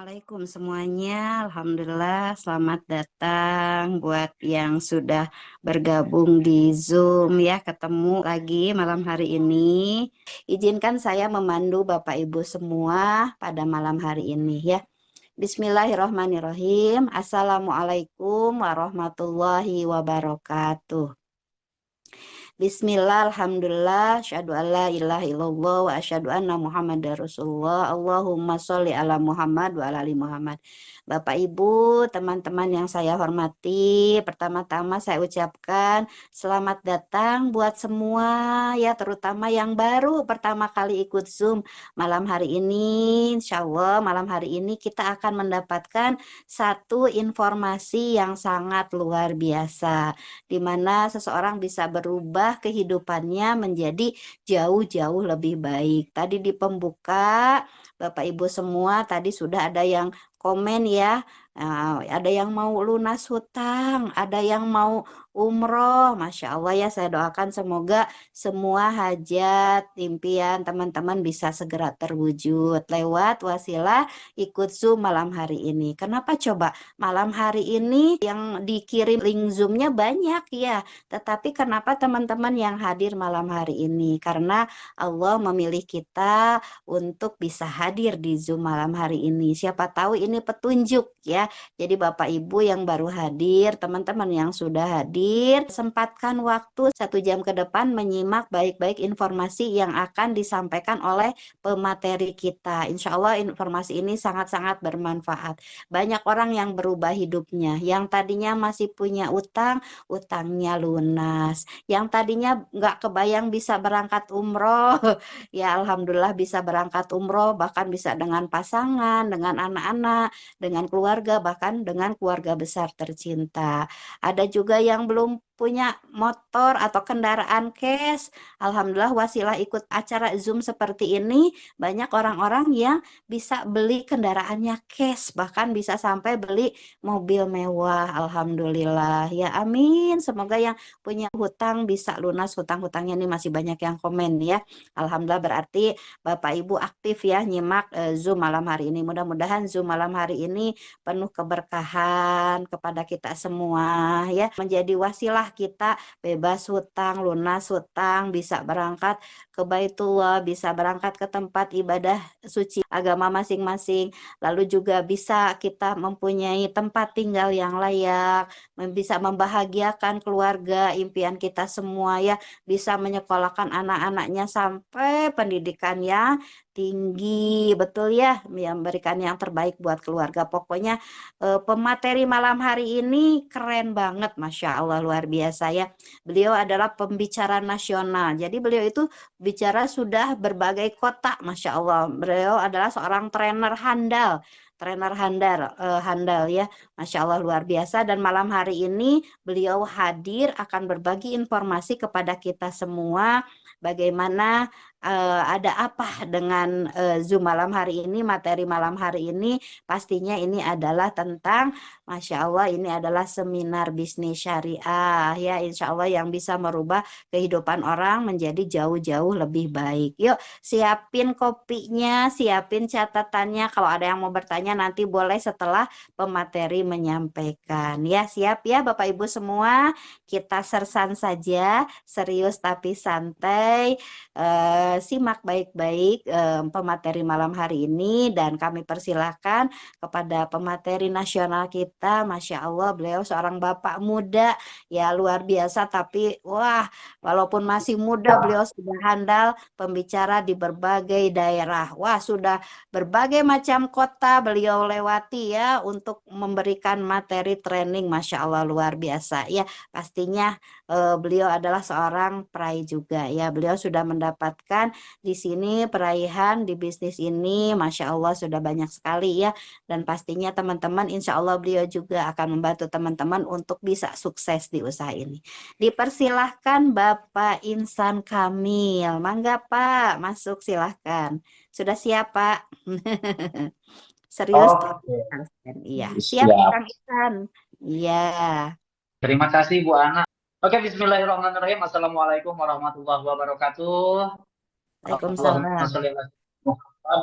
Assalamualaikum semuanya. Alhamdulillah, selamat datang buat yang sudah bergabung di Zoom ya, ketemu lagi malam hari ini. Izinkan saya memandu Bapak Ibu semua pada malam hari ini ya. Bismillahirrahmanirrahim. Assalamualaikum warahmatullahi wabarakatuh. Bismillah, alhamdulillah, asyhadu an la ilaha illallah wa asyhadu anna Muhammadar Rasulullah. Allahumma sholli ala Muhammad wa ala ali Muhammad. Bapak Ibu, teman-teman yang saya hormati, pertama-tama saya ucapkan selamat datang buat semua ya, terutama yang baru pertama kali ikut Zoom malam hari ini. Insya Allah malam hari ini kita akan mendapatkan satu informasi yang sangat luar biasa, di mana seseorang bisa berubah kehidupannya menjadi jauh-jauh lebih baik. Tadi di pembuka, Bapak Ibu semua tadi sudah ada yang komen ya. Ada yang mau lunas hutang, ada yang mau umroh. Masya Allah ya, saya doakan semoga semua hajat, impian teman-teman bisa segera terwujud lewat wasilah ikut Zoom malam hari ini. Kenapa coba? Malam hari ini yang dikirim link Zoom-nya banyak ya, tetapi kenapa teman-teman yang hadir malam hari ini? Karena Allah memilih kita untuk bisa hadir di Zoom malam hari ini. Siapa tahu ini petunjuk ya. Jadi Bapak Ibu yang baru hadir, teman-teman yang sudah hadir, sempatkan waktu 1 jam ke depan menyimak baik-baik informasi yang akan disampaikan oleh pemateri kita. Insya Allah informasi ini sangat-sangat bermanfaat. Banyak orang yang berubah hidupnya. Yang tadinya masih punya utang, utangnya lunas. Yang tadinya nggak kebayang bisa berangkat umroh, ya Alhamdulillah bisa berangkat umroh, bahkan bisa dengan pasangan, dengan anak-anak, dengan keluarga, bahkan dengan keluarga besar tercinta. Ada juga yang belum punya motor atau kendaraan cash. Alhamdulillah wasilah ikut acara Zoom seperti ini, banyak orang-orang yang bisa beli kendaraannya cash, bahkan bisa sampai beli mobil mewah. Alhamdulillah ya, amin. Semoga yang punya hutang bisa lunas hutang-hutangnya. Ini masih banyak yang komen ya. Alhamdulillah, berarti Bapak Ibu aktif ya nyimak Zoom malam hari ini. Mudah-mudahan Zoom malam hari ini penuh keberkahan kepada kita semua ya, menjadi wasilah kita bebas hutang, lunas hutang, bisa berangkat ke Baitullah, bisa berangkat ke tempat ibadah suci agama masing-masing, lalu juga bisa kita mempunyai tempat tinggal yang layak, bisa membahagiakan keluarga, impian kita semua ya, bisa menyekolahkan anak-anaknya sampai pendidikannya tinggi, betul ya, memberikan yang terbaik buat keluarga. Pokoknya pemateri malam hari ini keren banget, Masya Allah, luar biasa ya. Beliau adalah pembicara nasional, jadi beliau itu bicara sudah berbagai kota, Masya Allah. Beliau adalah seorang trainer handal ya, Masya Allah luar biasa. Dan malam hari ini beliau hadir akan berbagi informasi kepada kita semua bagaimana ada apa dengan Zoom malam hari ini, materi malam hari ini. Pastinya ini adalah tentang, Masya Allah, ini adalah seminar bisnis syariah ya, Insya Allah yang bisa merubah kehidupan orang menjadi jauh-jauh lebih baik. Yuk, siapin kopinya, siapin catatannya. Kalau ada yang mau bertanya nanti boleh setelah pemateri menyampaikan. Ya, siap ya Bapak Ibu semua. Kita sersan saja, serius tapi santai. Simak baik-baik pemateri malam hari ini, dan kami persilahkan kepada pemateri nasional kita. Masya Allah, beliau seorang bapak muda ya, luar biasa. Tapi wah, walaupun masih muda beliau sudah handal pembicara di berbagai daerah. Wah, sudah berbagai macam kota beliau lewati ya untuk memberikan materi training. Masya Allah luar biasa ya. Pastinya beliau adalah seorang peraih juga ya. Beliau sudah mendapatkan di sini peraihan di bisnis ini. Masya Allah sudah banyak sekali ya. Dan pastinya teman-teman, insya Allah beliau juga akan membantu teman-teman untuk bisa sukses di usaha ini. Dipersilahkan Bapak Insan Kamil. Mangga Pak, masuk silahkan. Sudah siap Pak? Serius tapi Oke, konsisten. Iya, siap siap. Kang Insan. Iya. Terima kasih Bu Ana. Oke, Bismillahirrahmanirrahim. Assalamualaikum warahmatullahi wabarakatuh. Allahumma Waalaikumsalam. sholli ala Muhammad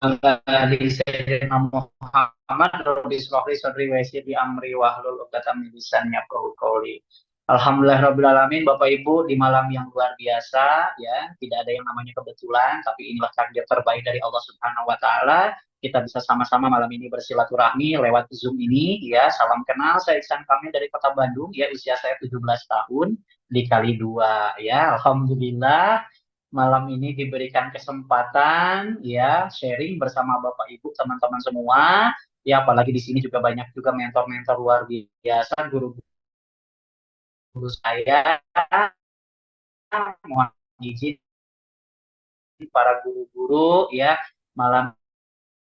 Ali Sayyidina Muhammad Rabbi Sholli Sodri Wesir di Amri Wahlul Uqdatam min lisani yafqahu qawli. Alhamdulillahirabbil alamin. Bapak Ibu, di malam yang luar biasa ya, tidak ada yang namanya kebetulan, tapi inilah takdir terbaik dari Allah Subhanahu wa taala. Kita bisa sama-sama malam ini bersilaturahmi lewat Zoom ini ya. Salam kenal, saya Iksan Kamil dari Kota Bandung ya, usia saya 17 tahun dikali 2 ya. Alhamdulillah malam ini diberikan kesempatan ya sharing bersama Bapak Ibu teman-teman semua ya, apalagi di sini juga banyak juga mentor-mentor luar biasa, guru-guru saya, mohon izin para guru-guru ya, malam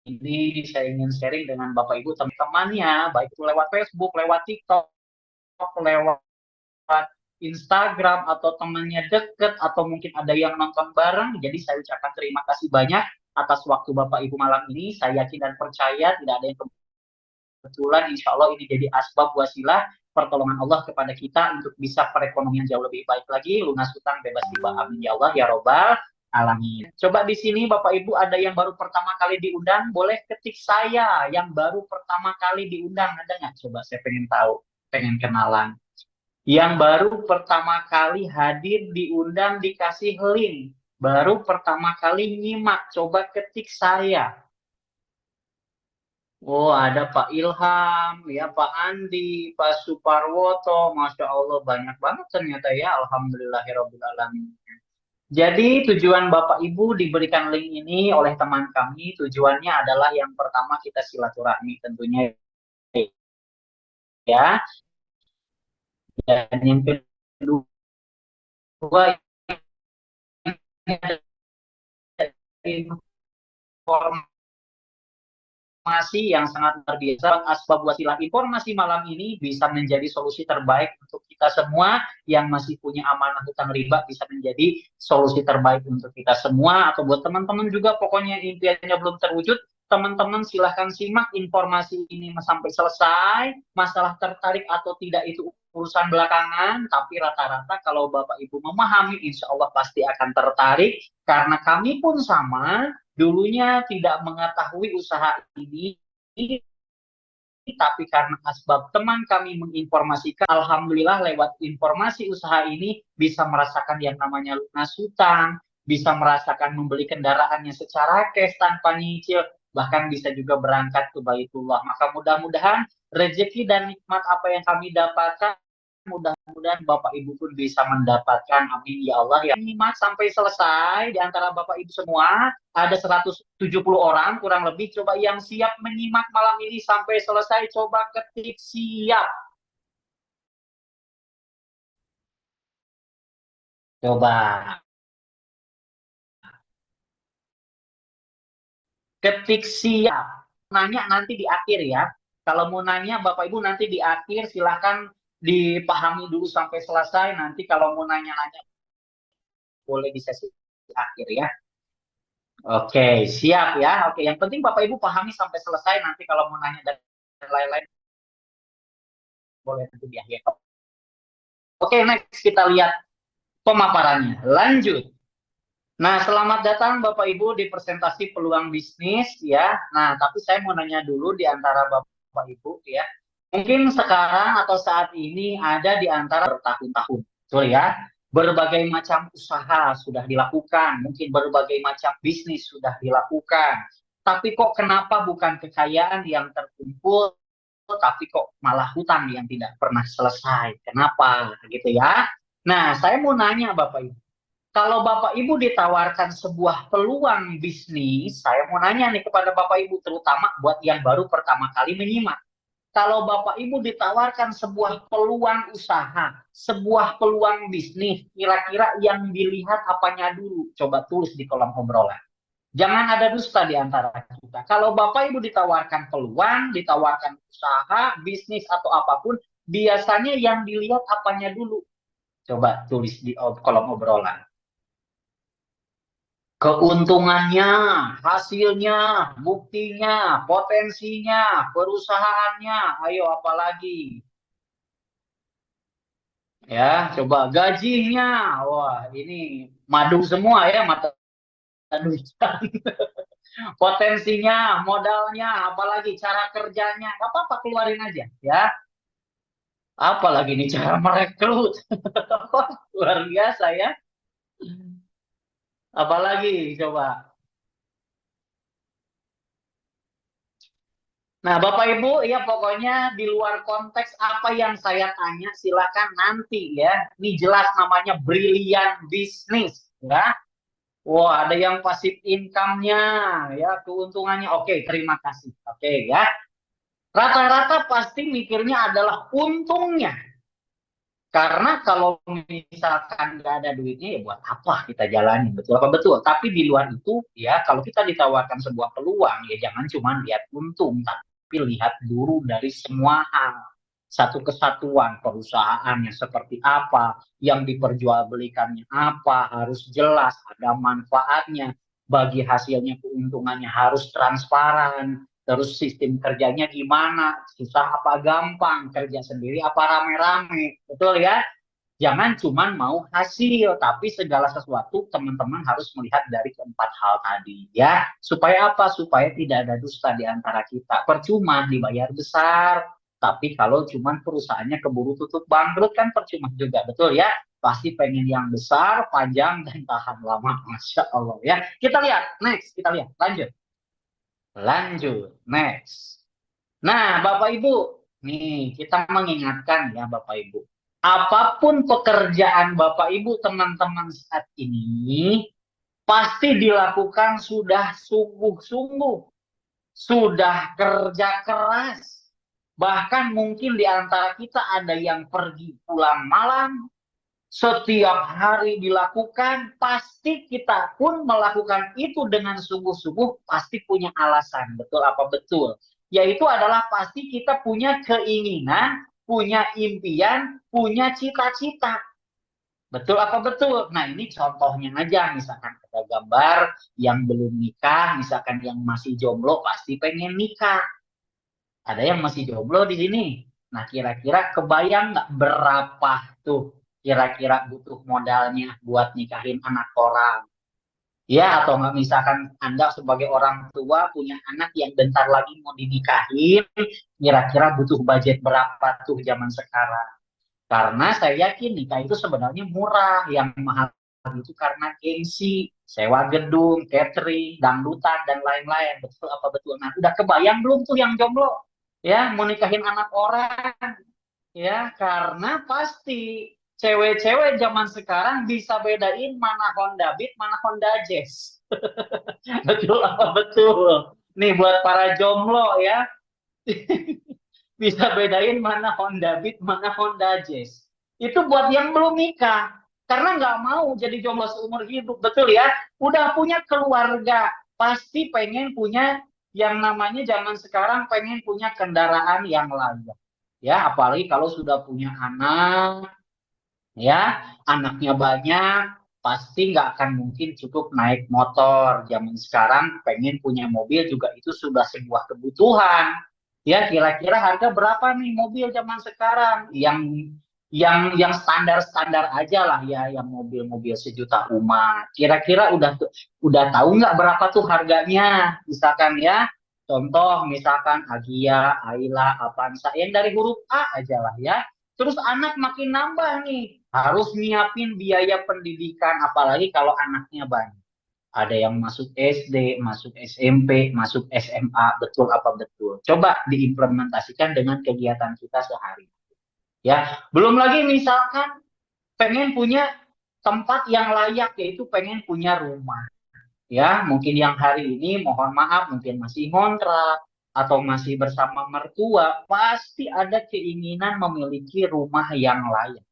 ini saya ingin sharing dengan Bapak Ibu teman-temannya, baik itu lewat Facebook, lewat TikTok, lewat Instagram, atau temannya deket, atau mungkin ada yang nonton bareng. Jadi saya ucapkan terima kasih banyak atas waktu Bapak Ibu malam ini. Saya yakin dan percaya tidak ada yang kebetulan. Insya Allah ini jadi asbab wasilah pertolongan Allah kepada kita untuk bisa perekonomian jauh lebih baik lagi, lunas utang, bebas riba. Amin ya Allah ya Robbal alamin. Coba di sini Bapak Ibu ada yang baru pertama kali diundang, boleh ketik saya yang baru pertama kali diundang, ada nggak? Coba saya pengen tahu, pengen kenalan. Yang baru pertama kali hadir diundang dikasih link, baru pertama kali nyimak, coba ketik saya. Oh, ada Pak Ilham, ya Pak Andi, Pak Suparwoto, Masya Allah banyak banget ternyata ya, Alhamdulillahirrahmanirrahim. Jadi tujuan Bapak Ibu diberikan link ini oleh teman kami, tujuannya adalah yang pertama kita silaturahmi tentunya ya, dan yang kedua ini ada informasi yang sangat luar biasa. Asbab wasilah informasi malam ini bisa menjadi solusi terbaik untuk kita semua yang masih punya amanah hutang riba, bisa menjadi solusi terbaik untuk kita semua, atau buat teman-teman juga pokoknya impiannya belum terwujud, teman-teman silahkan simak informasi ini sampai selesai. Masalah tertarik atau tidak itu urusan belakangan, tapi rata-rata kalau Bapak Ibu memahami, insya Allah pasti akan tertarik, karena kami pun sama. Dulunya tidak mengetahui usaha ini, tapi karena asbab teman kami menginformasikan, alhamdulillah lewat informasi usaha ini bisa merasakan yang namanya lunas hutang, bisa merasakan membeli kendaraannya secara cash tanpa nyicil, bahkan bisa juga berangkat ke Baitullah. Maka mudah-mudahan rezeki dan nikmat apa yang kami dapatkan, mudah-mudahan Bapak Ibu pun bisa mendapatkan. Amin ya Allah ya. Nyimak sampai selesai di antara Bapak Ibu semua, ada 170 orang kurang lebih. Coba yang siap menyimak malam ini sampai selesai, coba ketik siap. Coba ketik siap. Nanya nanti di akhir ya. Kalau mau nanya Bapak Ibu nanti di akhir, silahkan dipahami dulu sampai selesai. Nanti kalau mau nanya-nanya boleh di sesi akhir ya. Oke, siap ya. Oke, yang penting Bapak Ibu pahami sampai selesai. Nanti kalau mau nanya dan lain-lain boleh nanti di akhir. Oke, next kita lihat pemaparannya. Lanjut. Nah, selamat datang Bapak Ibu di presentasi peluang bisnis ya. Nah, tapi saya mau nanya dulu di antara Bapak Ibu ya. Mungkin sekarang atau saat ini ada di antara bertahun-tahun, betul ya. Berbagai macam usaha sudah dilakukan, mungkin berbagai macam bisnis sudah dilakukan. Tapi kok kenapa bukan kekayaan yang terkumpul, tapi kok malah hutang yang tidak pernah selesai? Kenapa gitu ya? Nah, saya mau nanya Bapak Ibu. Kalau Bapak Ibu ditawarkan sebuah peluang bisnis, saya mau nanya nih kepada Bapak Ibu, terutama buat yang baru pertama kali menyimak. Kalau Bapak Ibu ditawarkan sebuah peluang usaha, sebuah peluang bisnis, kira-kira yang dilihat apanya dulu? Coba tulis di kolom obrolan. Jangan ada dusta di antara kita. Kalau Bapak Ibu ditawarkan peluang, ditawarkan usaha, bisnis, atau apapun, biasanya yang dilihat apanya dulu? Coba tulis di kolom obrolan. Keuntungannya, hasilnya, buktinya, potensinya, perusahaannya, ayo apalagi? Ya, coba gajinya. Wah, ini madu semua ya, mata duitan. Potensinya, modalnya, apalagi cara kerjanya, nggak apa-apa keluarin aja ya. Apalagi nih cara merekrut, luar biasa ya. Apalagi coba. Nah, Bapak Ibu, ya pokoknya di luar konteks apa yang saya tanya, silakan nanti ya. Ini jelas namanya brilian bisnis ya. Wah, ada yang pasif income-nya, ya keuntungannya. Oke, terima kasih. Oke ya. Rata-rata pasti mikirnya adalah untungnya. Karena kalau misalkan nggak ada duitnya, ya buat apa kita jalani? Betul apa betul? Tapi di luar itu, ya kalau kita ditawarkan sebuah peluang, ya jangan cuma lihat untung, tapi lihat dulu dari semua hal. Satu kesatuan perusahaannya seperti apa, yang diperjualbelikannya apa, harus jelas, ada manfaatnya. Bagi hasilnya keuntungannya harus transparan. Terus sistem kerjanya gimana? Susah apa gampang? Kerja sendiri apa rame-rame? Betul ya? Jangan cuma mau hasil, tapi segala sesuatu teman-teman harus melihat dari keempat hal tadi ya. Supaya apa? Supaya tidak ada dusta di antara kita. Percuma dibayar besar, tapi kalau cuma perusahaannya keburu tutup bangkrut kan percuma juga, betul ya? Pasti pengen yang besar, panjang, dan tahan lama. Masya Allah ya. Kita lihat, next, kita lihat, lanjut. Lanjut, next. Nah, Bapak Ibu, nih kita mengingatkan ya Bapak Ibu. Apapun pekerjaan Bapak Ibu teman-teman saat ini, pasti dilakukan sudah sungguh-sungguh, sudah kerja keras. Bahkan mungkin di antara kita ada yang pergi pulang malam, setiap hari dilakukan, pasti kita pun melakukan itu dengan sungguh-sungguh, pasti punya alasan. Betul apa betul? Yaitu adalah pasti kita punya keinginan, punya impian, punya cita-cita. Betul apa betul? Nah, ini contohnya aja. Misalkan ada gambar yang belum nikah, misalkan yang masih jomblo pasti pengen nikah. Ada yang masih jomblo di sini. Nah, kira-kira kebayang nggak berapa tuh kira-kira butuh modalnya buat nikahin anak orang? Ya, atau nggak misalkan Anda sebagai orang tua punya anak yang bentar lagi mau dinikahin, kira-kira butuh budget berapa tuh zaman sekarang? Karena saya yakin nikah itu sebenarnya murah, yang mahal itu karena gengsi, sewa gedung, catering, dangdutan, dan lain-lain. Betul apa betul? Nah, udah kebayang belum tuh yang jomblo? Ya, mau nikahin anak orang, ya, karena pasti cewek-cewek zaman sekarang bisa bedain mana Honda Beat, mana Honda Jazz. Betul apa betul? Nih buat para jomblo ya, bisa bedain mana Honda Beat, mana Honda Jazz. Itu buat yang belum nikah. Karena nggak mau jadi jomblo seumur hidup, betul ya? Udah punya keluarga, pasti pengen punya yang namanya zaman sekarang pengen punya kendaraan yang layak. Ya, apalagi kalau sudah punya anak, ya, anaknya banyak, pasti nggak akan mungkin cukup naik motor. Zaman sekarang pengen punya mobil juga itu sudah sebuah kebutuhan. Ya, kira-kira harga berapa nih mobil zaman sekarang? Yang standar-standar aja lah ya, yang mobil-mobil sejuta umat. Kira-kira udah tahu nggak berapa tuh harganya? Misalkan ya, contoh misalkan Agia, Ayla, Avanza, yang dari huruf A aja lah ya. Terus anak makin nambah nih, harus nyiapin biaya pendidikan, apalagi kalau anaknya banyak. Ada yang masuk SD, masuk SMP, masuk SMA, betul apa betul? Coba diimplementasikan dengan kegiatan kita sehari. Ya, belum lagi misalkan pengen punya tempat yang layak, yaitu pengen punya rumah. Ya, mungkin yang hari ini mohon maaf mungkin masih ngontrak atau masih bersama mertua, pasti ada keinginan memiliki rumah yang layak.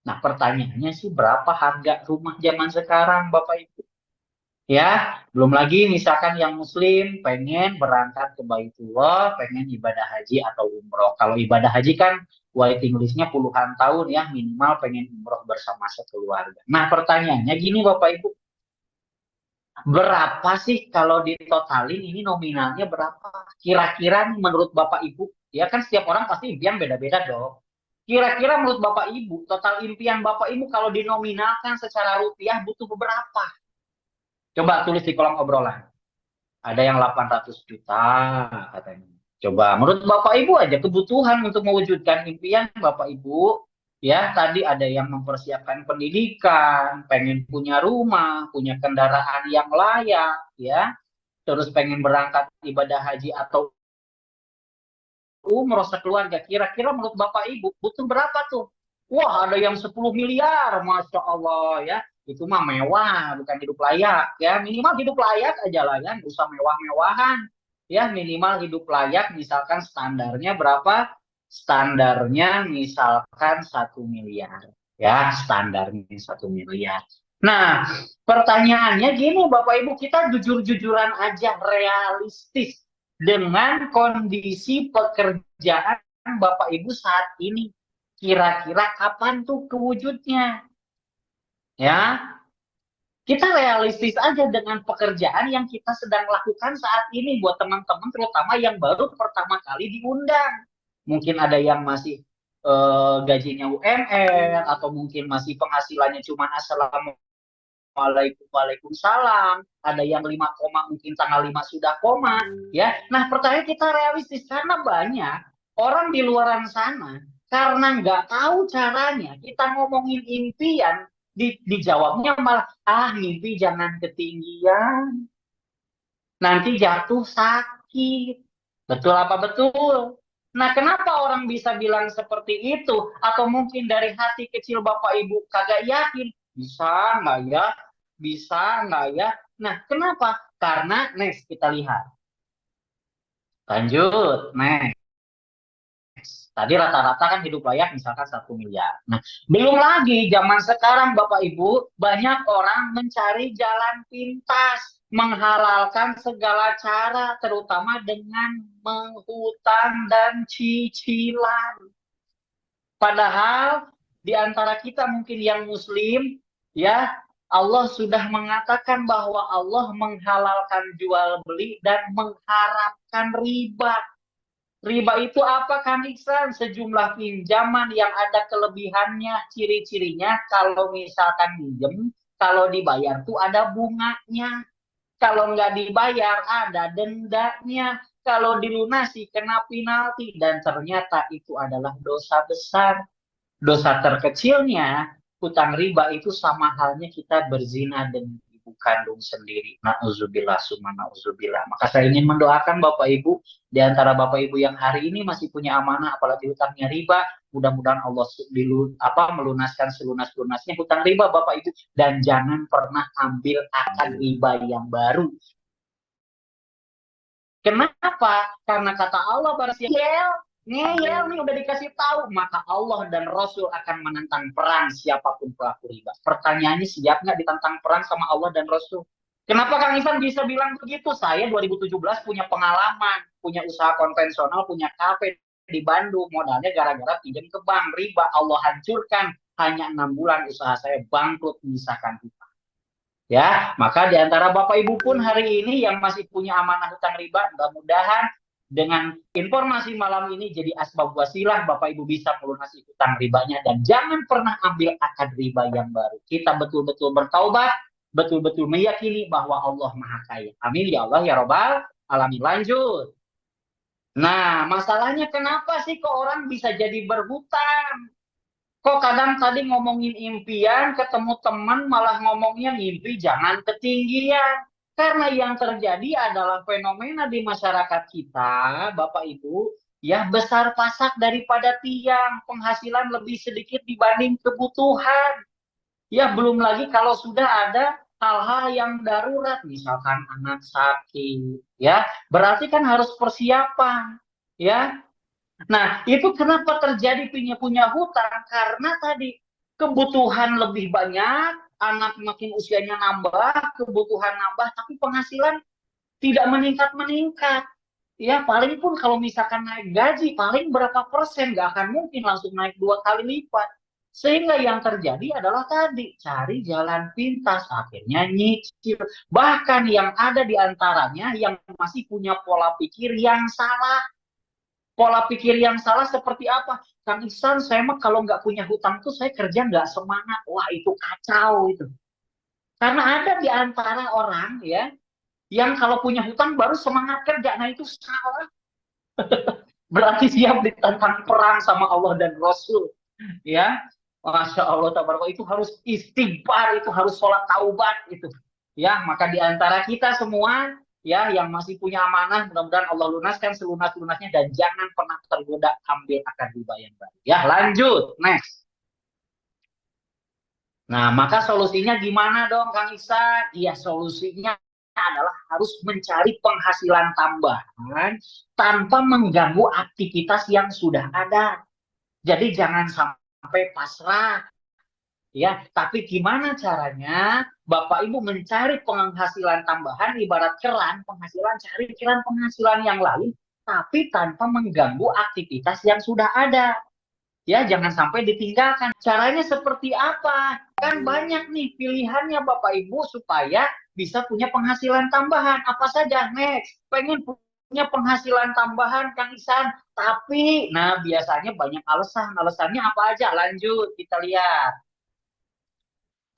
Nah, pertanyaannya sih berapa harga rumah zaman sekarang, Bapak Ibu? Ya, belum lagi misalkan yang Muslim pengen berangkat ke Baitullah, pengen ibadah haji atau umroh. Kalau ibadah haji kan waiting listnya puluhan tahun ya, minimal pengen umroh bersama sekeluarga. Nah, pertanyaannya gini Bapak Ibu, berapa sih kalau ditotalin ini nominalnya berapa? Kira-kira menurut Bapak Ibu, ya kan setiap orang pasti impian beda-beda dong. Kira-kira menurut Bapak Ibu, total impian Bapak Ibu kalau dinominalkan secara rupiah butuh berapa? Coba tulis di kolom obrolan. Ada yang 800 juta katanya. Coba menurut Bapak Ibu aja kebutuhan untuk mewujudkan impian Bapak Ibu, ya tadi ada yang mempersiapkan pendidikan, pengen punya rumah, punya kendaraan yang layak, ya, terus pengen berangkat ibadah haji atau umroh sekeluarga. Kira-kira menurut Bapak Ibu butuh berapa tuh? Wah, ada yang 10 miliar, Masya Allah ya. Itu mah mewah, bukan hidup layak ya. Minimal hidup layak aja lah ya, nggak usah mewah-mewahan. Ya, minimal hidup layak misalkan standarnya berapa? Standarnya misalkan 1 miliar. Ya, standarnya 1 miliar. Nah, pertanyaannya gini Bapak Ibu, kita jujur-jujuran aja, realistis dengan kondisi pekerjaan Bapak Ibu saat ini. Kira-kira kapan tuh kewujudnya? Ya, kita realistis aja dengan pekerjaan yang kita sedang lakukan saat ini buat teman-teman terutama yang baru pertama kali diundang. Mungkin ada yang masih gajinya UMR atau mungkin masih penghasilannya cuma assalamualaikum Waalaikumsalam. Ada yang 5 koma mungkin tanggal 5 sudah koma. Ya, nah pertanyaan kita realistis karena banyak orang di luaran sana karena nggak tahu caranya kita ngomongin impian dijawabnya malah mimpi jangan ketinggian nanti jatuh sakit. Betul apa betul? Nah, kenapa orang bisa bilang seperti itu? Atau mungkin dari hati kecil Bapak Ibu kagak yakin. Bisa nggak ya? Bisa nggak ya? Nah, kenapa? Karena, next, kita lihat. Lanjut, next. Tadi rata-rata kan hidup layak misalkan 1 miliar. Nah, belum lagi zaman sekarang Bapak Ibu, banyak orang mencari jalan pintas, menghalalkan segala cara, terutama dengan menghutang dan cicilan. Padahal di antara kita mungkin yang muslim, ya, Allah sudah mengatakan bahwa Allah menghalalkan jual beli dan mengharamkan riba. Riba itu apa Kang Iksan? Sejumlah pinjaman yang ada kelebihannya, ciri-cirinya kalau misalkan minjem, kalau dibayar tuh ada bunganya. Kalau nggak dibayar ada dendanya. Kalau dilunasi kena penalti dan ternyata itu adalah dosa besar. Dosa terkecilnya, hutang riba itu sama halnya kita berzina dengan ibu kandung sendiri. Nauzubillah, summa nauzubillah. Maka saya ingin mendoakan Bapak Ibu, di antara Bapak Ibu yang hari ini masih punya amanah, apalagi hutangnya riba, mudah-mudahan Allah melunaskan selunas-lunasnya hutang riba Bapak Ibu. Dan jangan pernah ambil akad riba yang baru. Kenapa? Karena kata Allah barang ngeyel nih udah dikasih tahu, maka Allah dan Rasul akan menentang perang siapapun pelaku riba. Pertanyaannya siap nggak ditantang perang sama Allah dan Rasul? Kenapa Kang Ivan bisa bilang begitu? Saya 2017 punya pengalaman, punya usaha konvensional, punya kafe di Bandung, modalnya gara-gara pinjam ke bank, riba, Allah hancurkan. Hanya 6 bulan usaha saya bangkrut misalkan hutang. Ya, maka di antara Bapak Ibu pun hari ini yang masih punya amanah hutang riba, mudah-mudahan dengan informasi malam ini jadi asbab wasilah Bapak Ibu bisa melunasi hutang ribanya dan jangan pernah ambil akad riba yang baru. Kita betul-betul bertaubat, betul-betul meyakini bahwa Allah Maha Kaya. Amin ya Allah ya Rabbal alamin. Lanjut. Nah, masalahnya kenapa sih kok orang bisa jadi berhutang? Kok kadang tadi ngomongin impian, ketemu teman malah ngomongnya mimpi jangan ketinggian. Karena yang terjadi adalah fenomena di masyarakat kita, Bapak Ibu, ya besar pasak daripada tiang, penghasilan lebih sedikit dibanding kebutuhan. Ya belum lagi kalau sudah ada hal-hal yang darurat, misalkan anak sakit, ya berarti kan harus persiapan, ya. Nah, itu kenapa terjadi punya hutang? Karena tadi kebutuhan lebih banyak, anak makin usianya nambah, kebutuhan nambah, tapi penghasilan tidak meningkat-meningkat. Ya, paling pun kalau misalkan naik gaji, paling berapa persen, nggak akan mungkin langsung naik 2 kali lipat. Sehingga yang terjadi adalah tadi, cari jalan pintas, akhirnya nyicil. Bahkan yang ada di antaranya yang masih punya pola pikir yang salah. Pola pikir yang salah seperti apa? Kang Ihsan, saya mah kalau nggak punya hutang tuh saya kerja nggak semangat. Wah, itu kacau itu. Karena ada di antara orang ya yang kalau punya hutang baru semangat kerja. Nah itu salah. Berarti siap ditantang perang sama Allah dan Rasul. Ya, Masya Allah, tabarakallah, itu harus istighfar, itu harus sholat taubat itu. Ya, maka di antara kita semua ya yang masih punya amanah, mudah-mudahan Allah lunaskan selunas-lunasnya dan jangan pernah tergoda ambil akar riba yang baru. Ya, lanjut, next. Nah, maka solusinya gimana dong, Kang Iksan? Iya, solusinya adalah harus mencari penghasilan tambahan tanpa mengganggu aktivitas yang sudah ada. Jadi jangan sampai pasrah, ya. Tapi gimana caranya Bapak Ibu mencari penghasilan tambahan, ibarat keran penghasilan, cari keran penghasilan yang lain, tapi tanpa mengganggu aktivitas yang sudah ada. Ya, jangan sampai ditinggalkan. Caranya seperti apa? Kan banyak nih pilihannya Bapak Ibu supaya bisa punya penghasilan tambahan. Apa saja? Next. Pengen punya penghasilan tambahan, Kang Isan. Tapi, nah biasanya banyak alasan. Alasannya apa aja? Lanjut, kita lihat.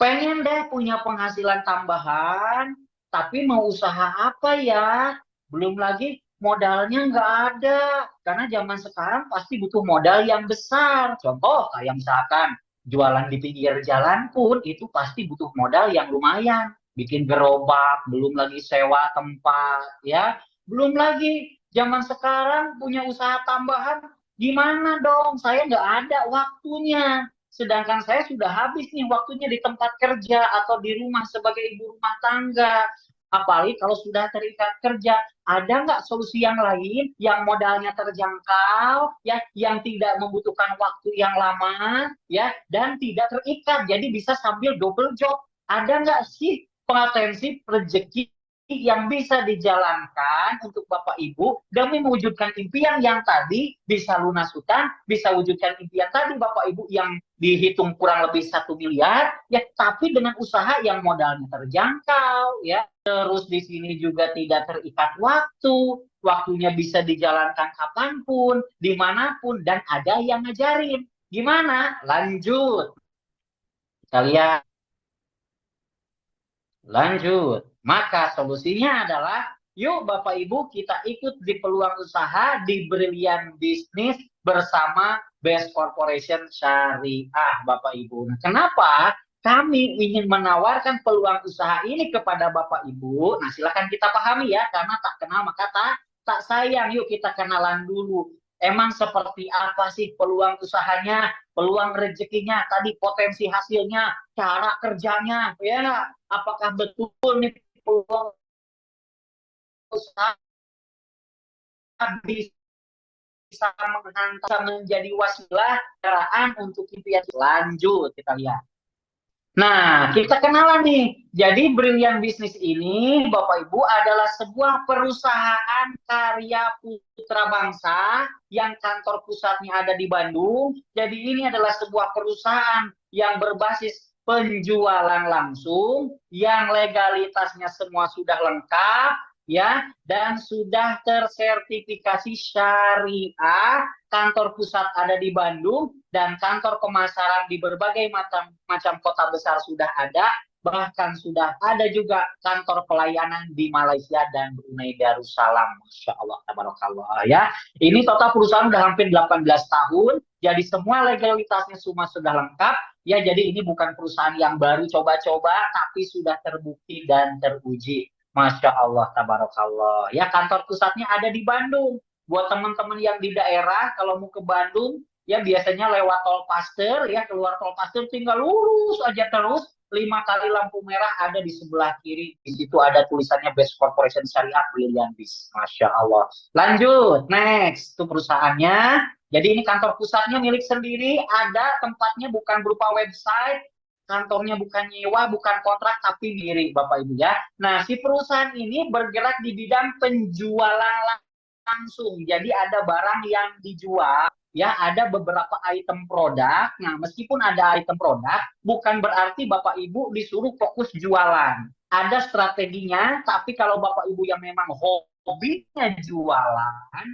Pengen deh punya penghasilan tambahan, tapi mau usaha apa ya? Belum lagi modalnya nggak ada. Karena zaman sekarang pasti butuh modal yang besar. Contoh kayak misalkan jualan di pinggir jalan pun itu pasti butuh modal yang lumayan. Bikin gerobak, belum lagi sewa tempat, ya. Belum lagi zaman sekarang punya usaha tambahan, gimana dong? Saya nggak ada waktunya. Sedangkan saya sudah habis nih waktunya di tempat kerja atau di rumah sebagai ibu rumah tangga. Apalagi kalau sudah terikat kerja, ada nggak solusi yang lain yang modalnya terjangkau, ya, yang tidak membutuhkan waktu yang lama, ya, dan tidak terikat, jadi bisa sambil double job. Ada nggak sih potensi rezeki yang bisa dijalankan untuk Bapak Ibu demi mewujudkan impian yang tadi, bisa lunas hutang, bisa wujudkan impian tadi Bapak Ibu yang dihitung kurang lebih 1 miliar, ya, tapi dengan usaha yang modalnya terjangkau, ya. Terus di sini juga tidak terikat waktu, waktunya bisa dijalankan kapanpun, dimanapun, dan ada yang ngajarin. Gimana? Lanjut. Kita lihat. Lanjut. Maka solusinya adalah, yuk Bapak Ibu kita ikut di peluang usaha di Brilliant Business bersama Best Corporation Syariah, Bapak Ibu. Nah, kenapa kami ingin menawarkan peluang usaha ini kepada Bapak Ibu? Nah, silakan kita pahami ya, karena tak kenal maka tak sayang. Yuk kita kenalan dulu. Emang seperti apa sih peluang usahanya, peluang rezekinya, tadi potensi hasilnya, cara kerjanya, ya, apakah betul nih peluang usaha bisa menghantar menjadi wasilah kendaraan untuk impian. Lanjut kita lihat. Nah, kita kenalan nih. Jadi Brilliant Business ini, Bapak Ibu, adalah sebuah perusahaan karya putra bangsa yang kantor pusatnya ada di Bandung. Jadi ini adalah sebuah perusahaan yang berbasis penjualan langsung, yang legalitasnya semua sudah lengkap, ya, dan sudah tersertifikasi syariah. Kantor pusat ada di Bandung dan kantor pemasaran di berbagai macam kota besar sudah ada, bahkan sudah ada juga kantor pelayanan di Malaysia dan Brunei Darussalam. Masya Allah, tabarakallah, ya. Ini total perusahaan sudah hampir 18 tahun, jadi semua legalitasnya semua sudah lengkap, ya. Jadi ini bukan perusahaan yang baru coba-coba, tapi sudah terbukti dan teruji. Masya Allah, tabarakallah, ya. Kantor pusatnya ada di Bandung. Buat teman-teman yang di daerah, kalau mau ke Bandung, ya biasanya lewat tol Paster, ya, keluar tol Paster tinggal lurus aja terus, 5 kali lampu merah ada di sebelah kiri. Di situ ada tulisannya Best Corporation Syariah Brilliant Biz. Masya Allah. Lanjut, next. Itu perusahaannya. Jadi ini kantor pusatnya milik sendiri, ada tempatnya bukan berupa website, kantornya bukan nyewa, bukan kontrak, tapi milik Bapak Ibu, ya. Nah, si perusahaan ini bergerak di bidang penjualan langsung. Jadi ada barang yang dijual, ya, ada beberapa item produk. Nah, meskipun ada item produk, bukan berarti Bapak Ibu disuruh fokus jualan. Ada strateginya, tapi kalau Bapak Ibu yang memang hobinya jualan,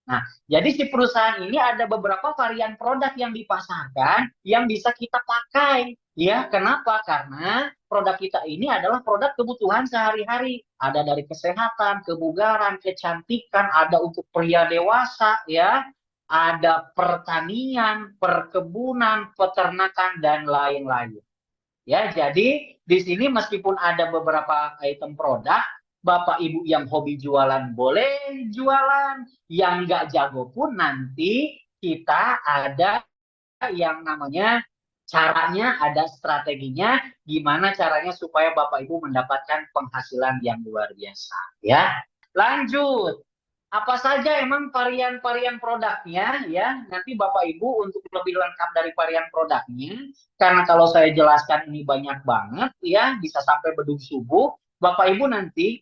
nah, jadi si perusahaan ini ada beberapa varian produk yang dipasarkan yang bisa kita pakai. Ya, kenapa? Karena produk kita ini adalah produk kebutuhan sehari-hari. Ada dari kesehatan, kebugaran, kecantikan, ada untuk pria dewasa, ya. Ada pertanian, perkebunan, peternakan, dan lain-lain. Ya, jadi di sini meskipun ada beberapa item produk, Bapak Ibu yang hobi jualan boleh jualan, yang nggak jago pun nanti kita ada yang namanya caranya, ada strateginya, gimana caranya supaya Bapak Ibu mendapatkan penghasilan yang luar biasa. Ya, lanjut. Apa saja emang varian-varian produknya ya? Nanti Bapak Ibu untuk lebih lengkap dari varian produknya, karena kalau saya jelaskan ini banyak banget ya, bisa sampai bedug subuh. Bapak Ibu nanti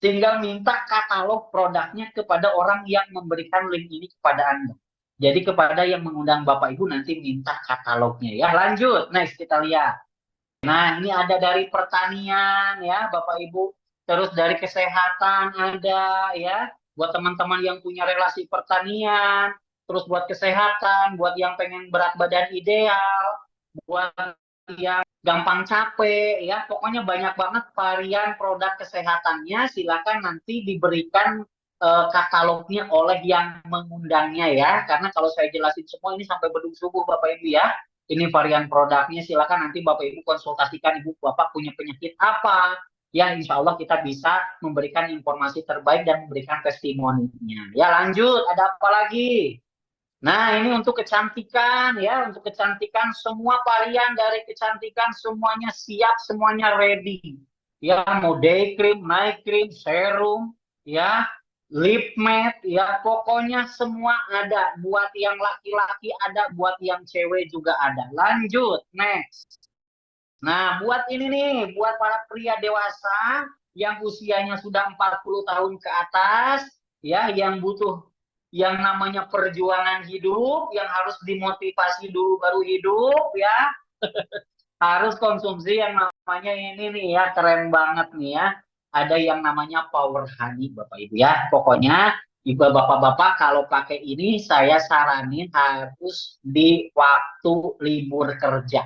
tinggal minta katalog produknya kepada orang yang memberikan link ini kepada Anda. Jadi kepada yang mengundang Bapak Ibu nanti minta katalognya ya. Lanjut, next kita lihat. Nah, ini ada dari pertanian ya, Bapak Ibu. Terus dari kesehatan ada ya, buat teman-teman yang punya relasi pertanian. Terus buat kesehatan, buat yang pengen berat badan ideal, buat yang gampang capek ya. Pokoknya banyak banget varian produk kesehatannya. Silakan nanti diberikan katalognya oleh yang mengundangnya ya. Karena kalau saya jelasin semua ini sampai bedug subuh Bapak Ibu ya. Ini varian produknya, silakan nanti Bapak Ibu konsultasikan Ibu Bapak punya penyakit apa. Ya, insya Allah kita bisa memberikan informasi terbaik dan memberikan testimoninya. Ya, lanjut, ada apa lagi? Nah, ini untuk kecantikan ya, untuk kecantikan semua varian dari kecantikan semuanya siap, semuanya ready. Ya, mau day cream, night cream, serum, ya, lip matte, ya, pokoknya semua ada. Buat yang laki-laki ada, buat yang cewek juga ada. Lanjut, next. Nah, buat ini nih, buat para pria dewasa yang usianya sudah 40 tahun ke atas, ya, yang butuh yang namanya perjuangan hidup, yang harus dimotivasi dulu baru hidup, ya, harus konsumsi yang namanya ini nih ya, keren banget nih ya. Ada yang namanya Power Honey, Bapak Ibu ya. Pokoknya, Ibu Bapak-Bapak kalau pakai ini saya saranin harus di waktu libur kerja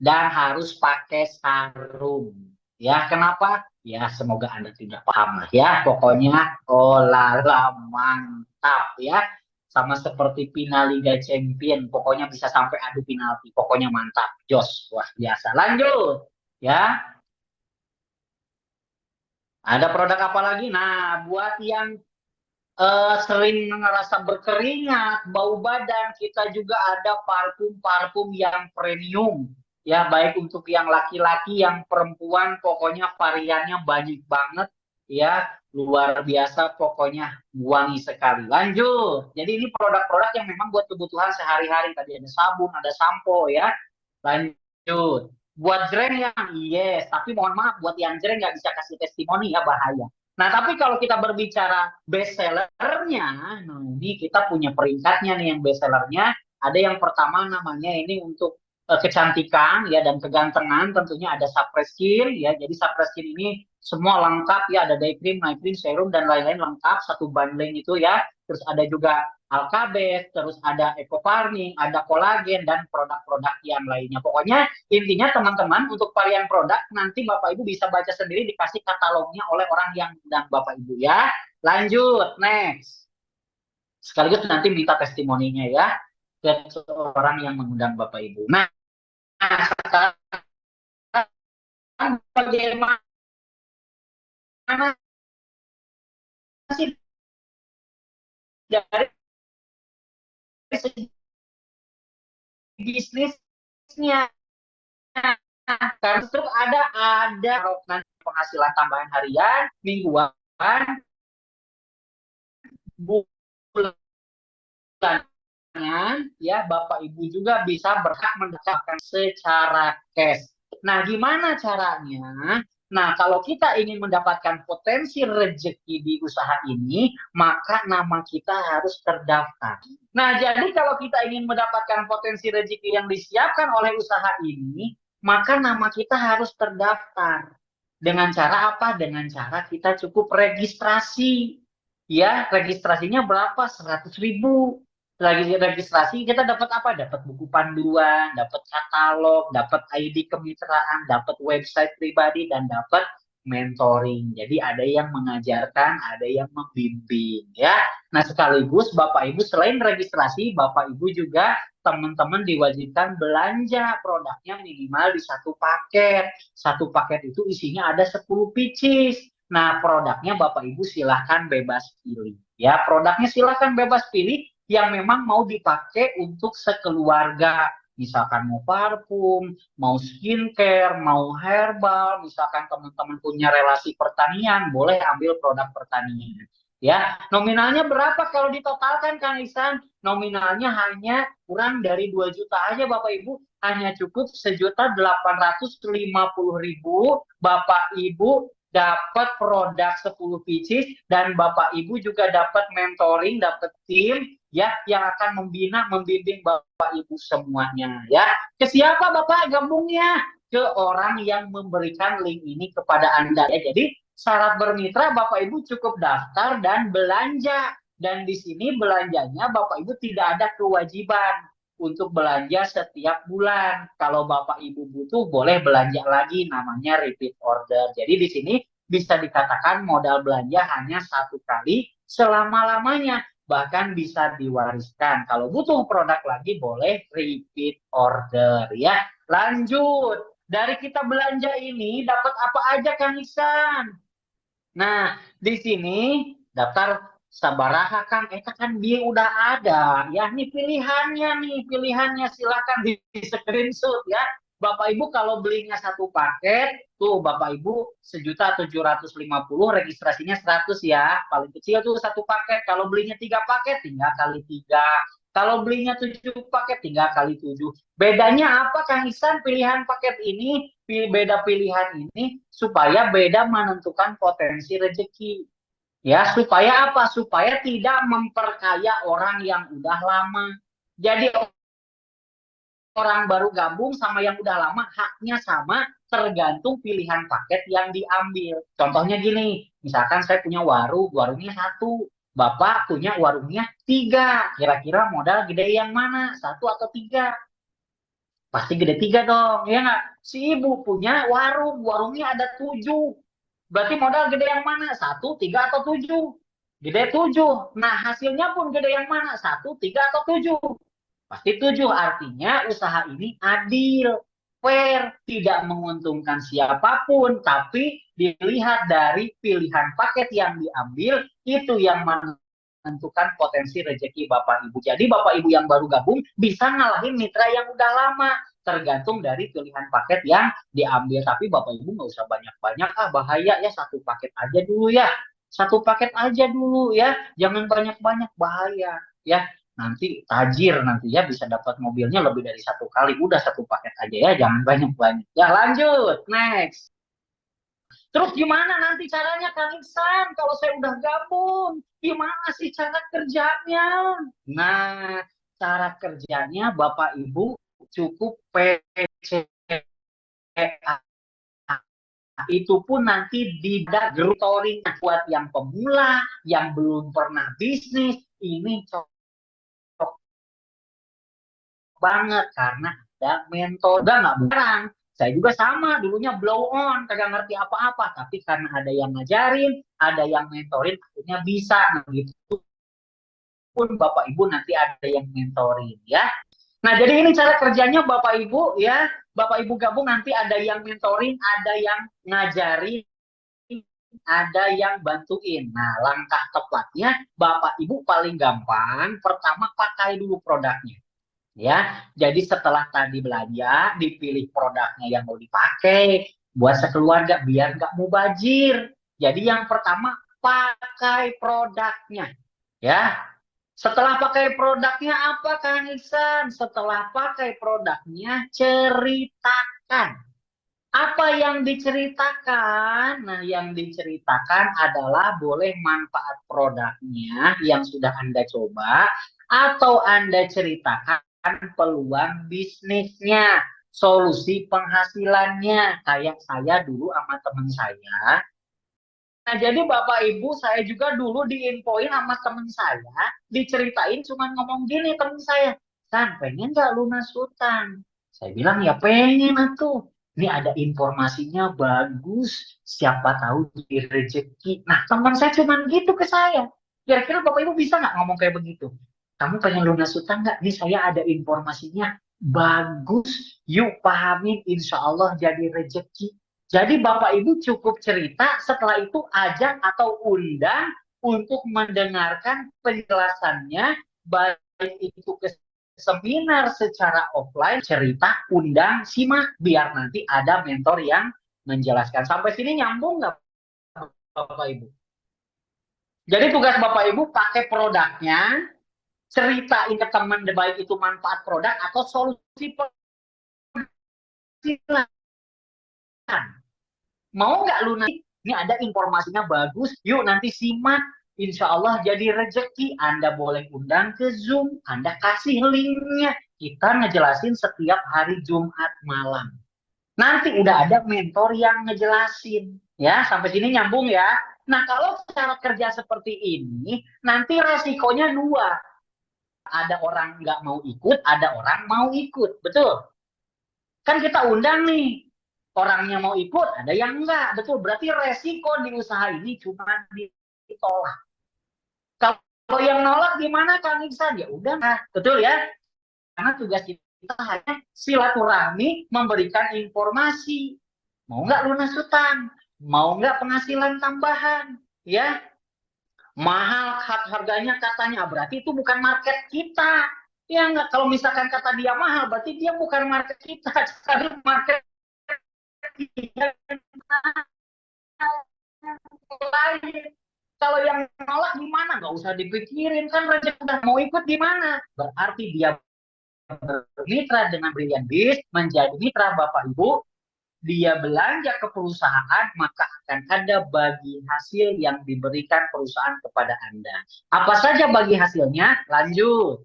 dan harus pakai sarung. Ya, kenapa? Ya, semoga Anda tidak paham lah ya. Pokoknya, oh lala, mantap ya. Sama seperti final Liga Champion, pokoknya bisa sampai adu penalti. Pokoknya mantap, jos. Wah, biasa. Lanjut. Ya, ada produk apa lagi? Nah, buat yang sering ngerasa berkeringat, bau badan, kita juga ada parfum-parfum yang premium. Ya, baik untuk yang laki-laki, yang perempuan, pokoknya variannya banyak banget. Ya, luar biasa, pokoknya wangi sekali. Lanjut. Jadi ini produk-produk yang memang buat kebutuhan sehari-hari. Tadi ada sabun, ada sampo ya. Lanjut. Buat jreng yang yes, tapi mohon maaf buat yang jreng nggak bisa kasih testimoni ya, bahaya. Nah, tapi kalau kita berbicara best sellernya, nah ini kita punya peringkatnya nih yang best sellernya. Ada yang pertama namanya ini untuk kecantikan ya dan kegantengan, tentunya ada Skin ya. Jadi Skin ini semua lengkap ya, ada day cream, night cream, serum dan lain-lain lengkap satu bundling itu ya. Terus ada juga Alkabet, terus ada Eco Farming, ada kolagen dan produk-produk yang lainnya. Pokoknya intinya teman-teman untuk varian produk nanti Bapak Ibu bisa baca sendiri dikasih katalognya oleh orang yang undang Bapak Ibu ya. Lanjut, next. Sekaligus nanti minta testimoninya ya ke orang yang mengundang Bapak Ibu. Nah, sekarang bagaimana sih dari segi bisnisnya? Karena itu ada penghasilan tambahan harian, mingguan, bulan ya Bapak Ibu juga bisa berhak mendapatkan secara cash. Nah, gimana caranya? Nah, kalau kita ingin mendapatkan potensi rezeki di usaha ini, maka nama kita harus terdaftar. Nah, jadi kalau kita ingin mendapatkan potensi rezeki yang disiapkan oleh usaha ini, maka nama kita harus terdaftar. Dengan cara apa? Dengan cara kita cukup registrasi. Ya, registrasinya berapa? 100.000. lagi registrasi kita dapat apa? Dapat buku panduan, dapat katalog, dapat ID kemitraan, dapat website pribadi, dan dapat mentoring. Jadi ada yang mengajarkan, ada yang membimbing ya. Nah, sekaligus Bapak Ibu selain registrasi, Bapak Ibu juga teman-teman diwajibkan belanja produknya minimal di satu paket. Satu paket itu isinya ada 10 pieces. Nah, produknya Bapak Ibu silahkan bebas pilih. Ya, produknya silahkan bebas pilih yang memang mau dipakai untuk sekeluarga. Misalkan mau parfum, mau skincare, mau herbal, misalkan teman-teman punya relasi pertanian, boleh ambil produk pertanian. Ya, nominalnya berapa kalau ditotalkan Kang Ihsan? Nominalnya hanya kurang dari 2 juta aja Bapak Ibu, hanya cukup 1.850.000. Bapak Ibu dapat produk 10 pieces dan Bapak Ibu juga dapat mentoring, dapat tim ya yang akan membina, membimbing Bapak Ibu semuanya ya. Ke siapa Bapak gabungnya? Ke orang yang memberikan link ini kepada Anda ya. Jadi syarat bermitra Bapak Ibu cukup daftar dan belanja. Dan di sini belanjanya Bapak Ibu tidak ada kewajiban untuk belanja setiap bulan. Kalau Bapak Ibu butuh boleh belanja lagi, namanya repeat order. Jadi di sini bisa dikatakan modal belanja hanya satu kali selama-lamanya. Bahkan bisa diwariskan. Kalau butuh produk lagi boleh repeat order ya. Lanjut. Dari kita belanja ini dapat apa aja Kang Ihsan? Nah, di sini daftar sabaraha Kang, kan dia udah ada. Ya, nih pilihannya silakan di screenshot ya. Bapak Ibu kalau belinya satu paket, tuh Bapak Ibu 1.750.000, registrasinya 100 ya. Paling kecil tuh satu paket. Kalau belinya 3 paket, tinggal kali 3. Kalau belinya 7 paket, tinggal kali 7. Bedanya apa Kang Ihsan pilihan paket ini? Beda pilihan ini supaya beda menentukan potensi rezeki. Ya, supaya apa? Supaya tidak memperkaya orang yang udah lama. Jadi orang baru gabung sama yang udah lama haknya sama tergantung pilihan paket yang diambil. Contohnya gini, misalkan saya punya warungnya satu, Bapak punya warungnya 3. Kira-kira modal gede yang mana? 1 atau 3? Pasti gede 3 dong, ya nggak? Si ibu punya warungnya ada 7. Berarti modal gede yang mana? 1, 3, atau 7? Gede 7. Nah, hasilnya pun gede yang mana? 1, 3, atau 7? Pasti 7. Artinya usaha ini adil, fair, tidak menguntungkan siapapun, tapi dilihat dari pilihan paket yang diambil, itu yang menentukan potensi rezeki Bapak Ibu. Jadi Bapak Ibu yang baru gabung bisa ngalahin mitra yang udah lama, tergantung dari pilihan paket yang diambil. Tapi Bapak Ibu nggak usah banyak-banyak, bahaya ya, satu paket aja dulu ya. Satu paket aja dulu ya, jangan banyak-banyak, bahaya ya. Nanti tajir nanti ya, bisa dapat mobilnya lebih dari satu kali. Udah satu paket aja ya, jangan banyak-banyak. Ya lanjut, next. Terus gimana nanti caranya Kang Iksan kalau saya udah gabung? Gimana sih cara kerjanya? Nah, cara kerjanya Bapak Ibu cukup PCA. Itu pun nanti tidak mentoring buat yang pemula, yang belum pernah bisnis. Ini cocok banget karena ada mentor. Udah nggak barang. Saya juga sama, dulunya blow on, kagak ngerti apa-apa. Tapi karena ada yang ngajarin, ada yang mentorin, akhirnya bisa. Nah, gitu pun Bapak Ibu nanti ada yang mentorin ya. Nah, jadi ini cara kerjanya Bapak Ibu ya. Bapak Ibu gabung nanti ada yang mentoring, ada yang ngajarin, ada yang bantuin. Nah, langkah tepatnya Bapak Ibu paling gampang, pertama pakai dulu produknya. Ya, jadi setelah tadi belanja, dipilih produknya yang mau dipakai buat sekeluarga biar nggak mubazir. Jadi yang pertama pakai produknya, ya. Setelah pakai produknya apa Kang Iksan? Setelah pakai produknya ceritakan. Apa yang diceritakan? Nah, yang diceritakan adalah boleh manfaat produknya yang sudah Anda coba, atau Anda ceritakan peluang bisnisnya, solusi penghasilannya. Kayak saya dulu sama teman saya, Nah, jadi Bapak Ibu, saya juga dulu diinfoin sama temen saya, diceritain cuma ngomong gini temen saya, San, pengen nggak lunas hutang? Saya bilang, ya pengen atuh. Ini ada informasinya bagus, siapa tahu jadi rezeki. Nah, teman saya cuma gitu ke saya. Kira-kira Bapak Ibu bisa nggak ngomong kayak begitu? Kamu pengen lunas hutang nggak? Nih saya ada informasinya bagus. Yuk pahamin, insya Allah jadi rezeki. Jadi Bapak Ibu cukup cerita, setelah itu ajak atau undang untuk mendengarkan penjelasannya, baik itu ke seminar secara offline, cerita, undang, simak, biar nanti ada mentor yang menjelaskan. Sampai sini nyambung nggak Bapak Ibu? Jadi tugas Bapak Ibu pakai produknya, ceritain ke teman, baik itu manfaat produk atau solusi penghasilan. Mau nggak lunas? Ini ada informasinya bagus. Yuk nanti simak. Insya Allah jadi rezeki. Anda boleh undang ke Zoom. Anda kasih linknya. Kita ngejelasin setiap hari Jumat malam. Nanti udah ada mentor yang ngejelasin. Ya, sampai sini nyambung ya. Nah, kalau cara kerja seperti ini, nanti resikonya dua. Ada orang nggak mau ikut, ada orang mau ikut. Betul? Kan kita undang nih, orangnya mau ikut, ada yang enggak. Betul, berarti resiko di usaha ini cuma ditolak. Kalau yang nolak gimana Kang Iksan? Ya udah, nah, betul ya. Karena tugas kita hanya silaturahmi, memberikan informasi. Mau nggak lunas hutang? Mau nggak penghasilan tambahan? Ya, mahal harganya katanya, berarti itu bukan market kita. Ya nggak, kalau misalkan kata dia mahal, berarti dia bukan market kita. Cari market lain. Kalau yang nolak gimana? Nggak usah dipikirin, kan rezeki udah mau ikut gimana? Berarti dia bermitra dengan Brilliant Biz, menjadi mitra Bapak Ibu, dia belanja ke perusahaan, maka akan ada bagi hasil yang diberikan perusahaan kepada Anda. Apa saja bagi hasilnya? Lanjut.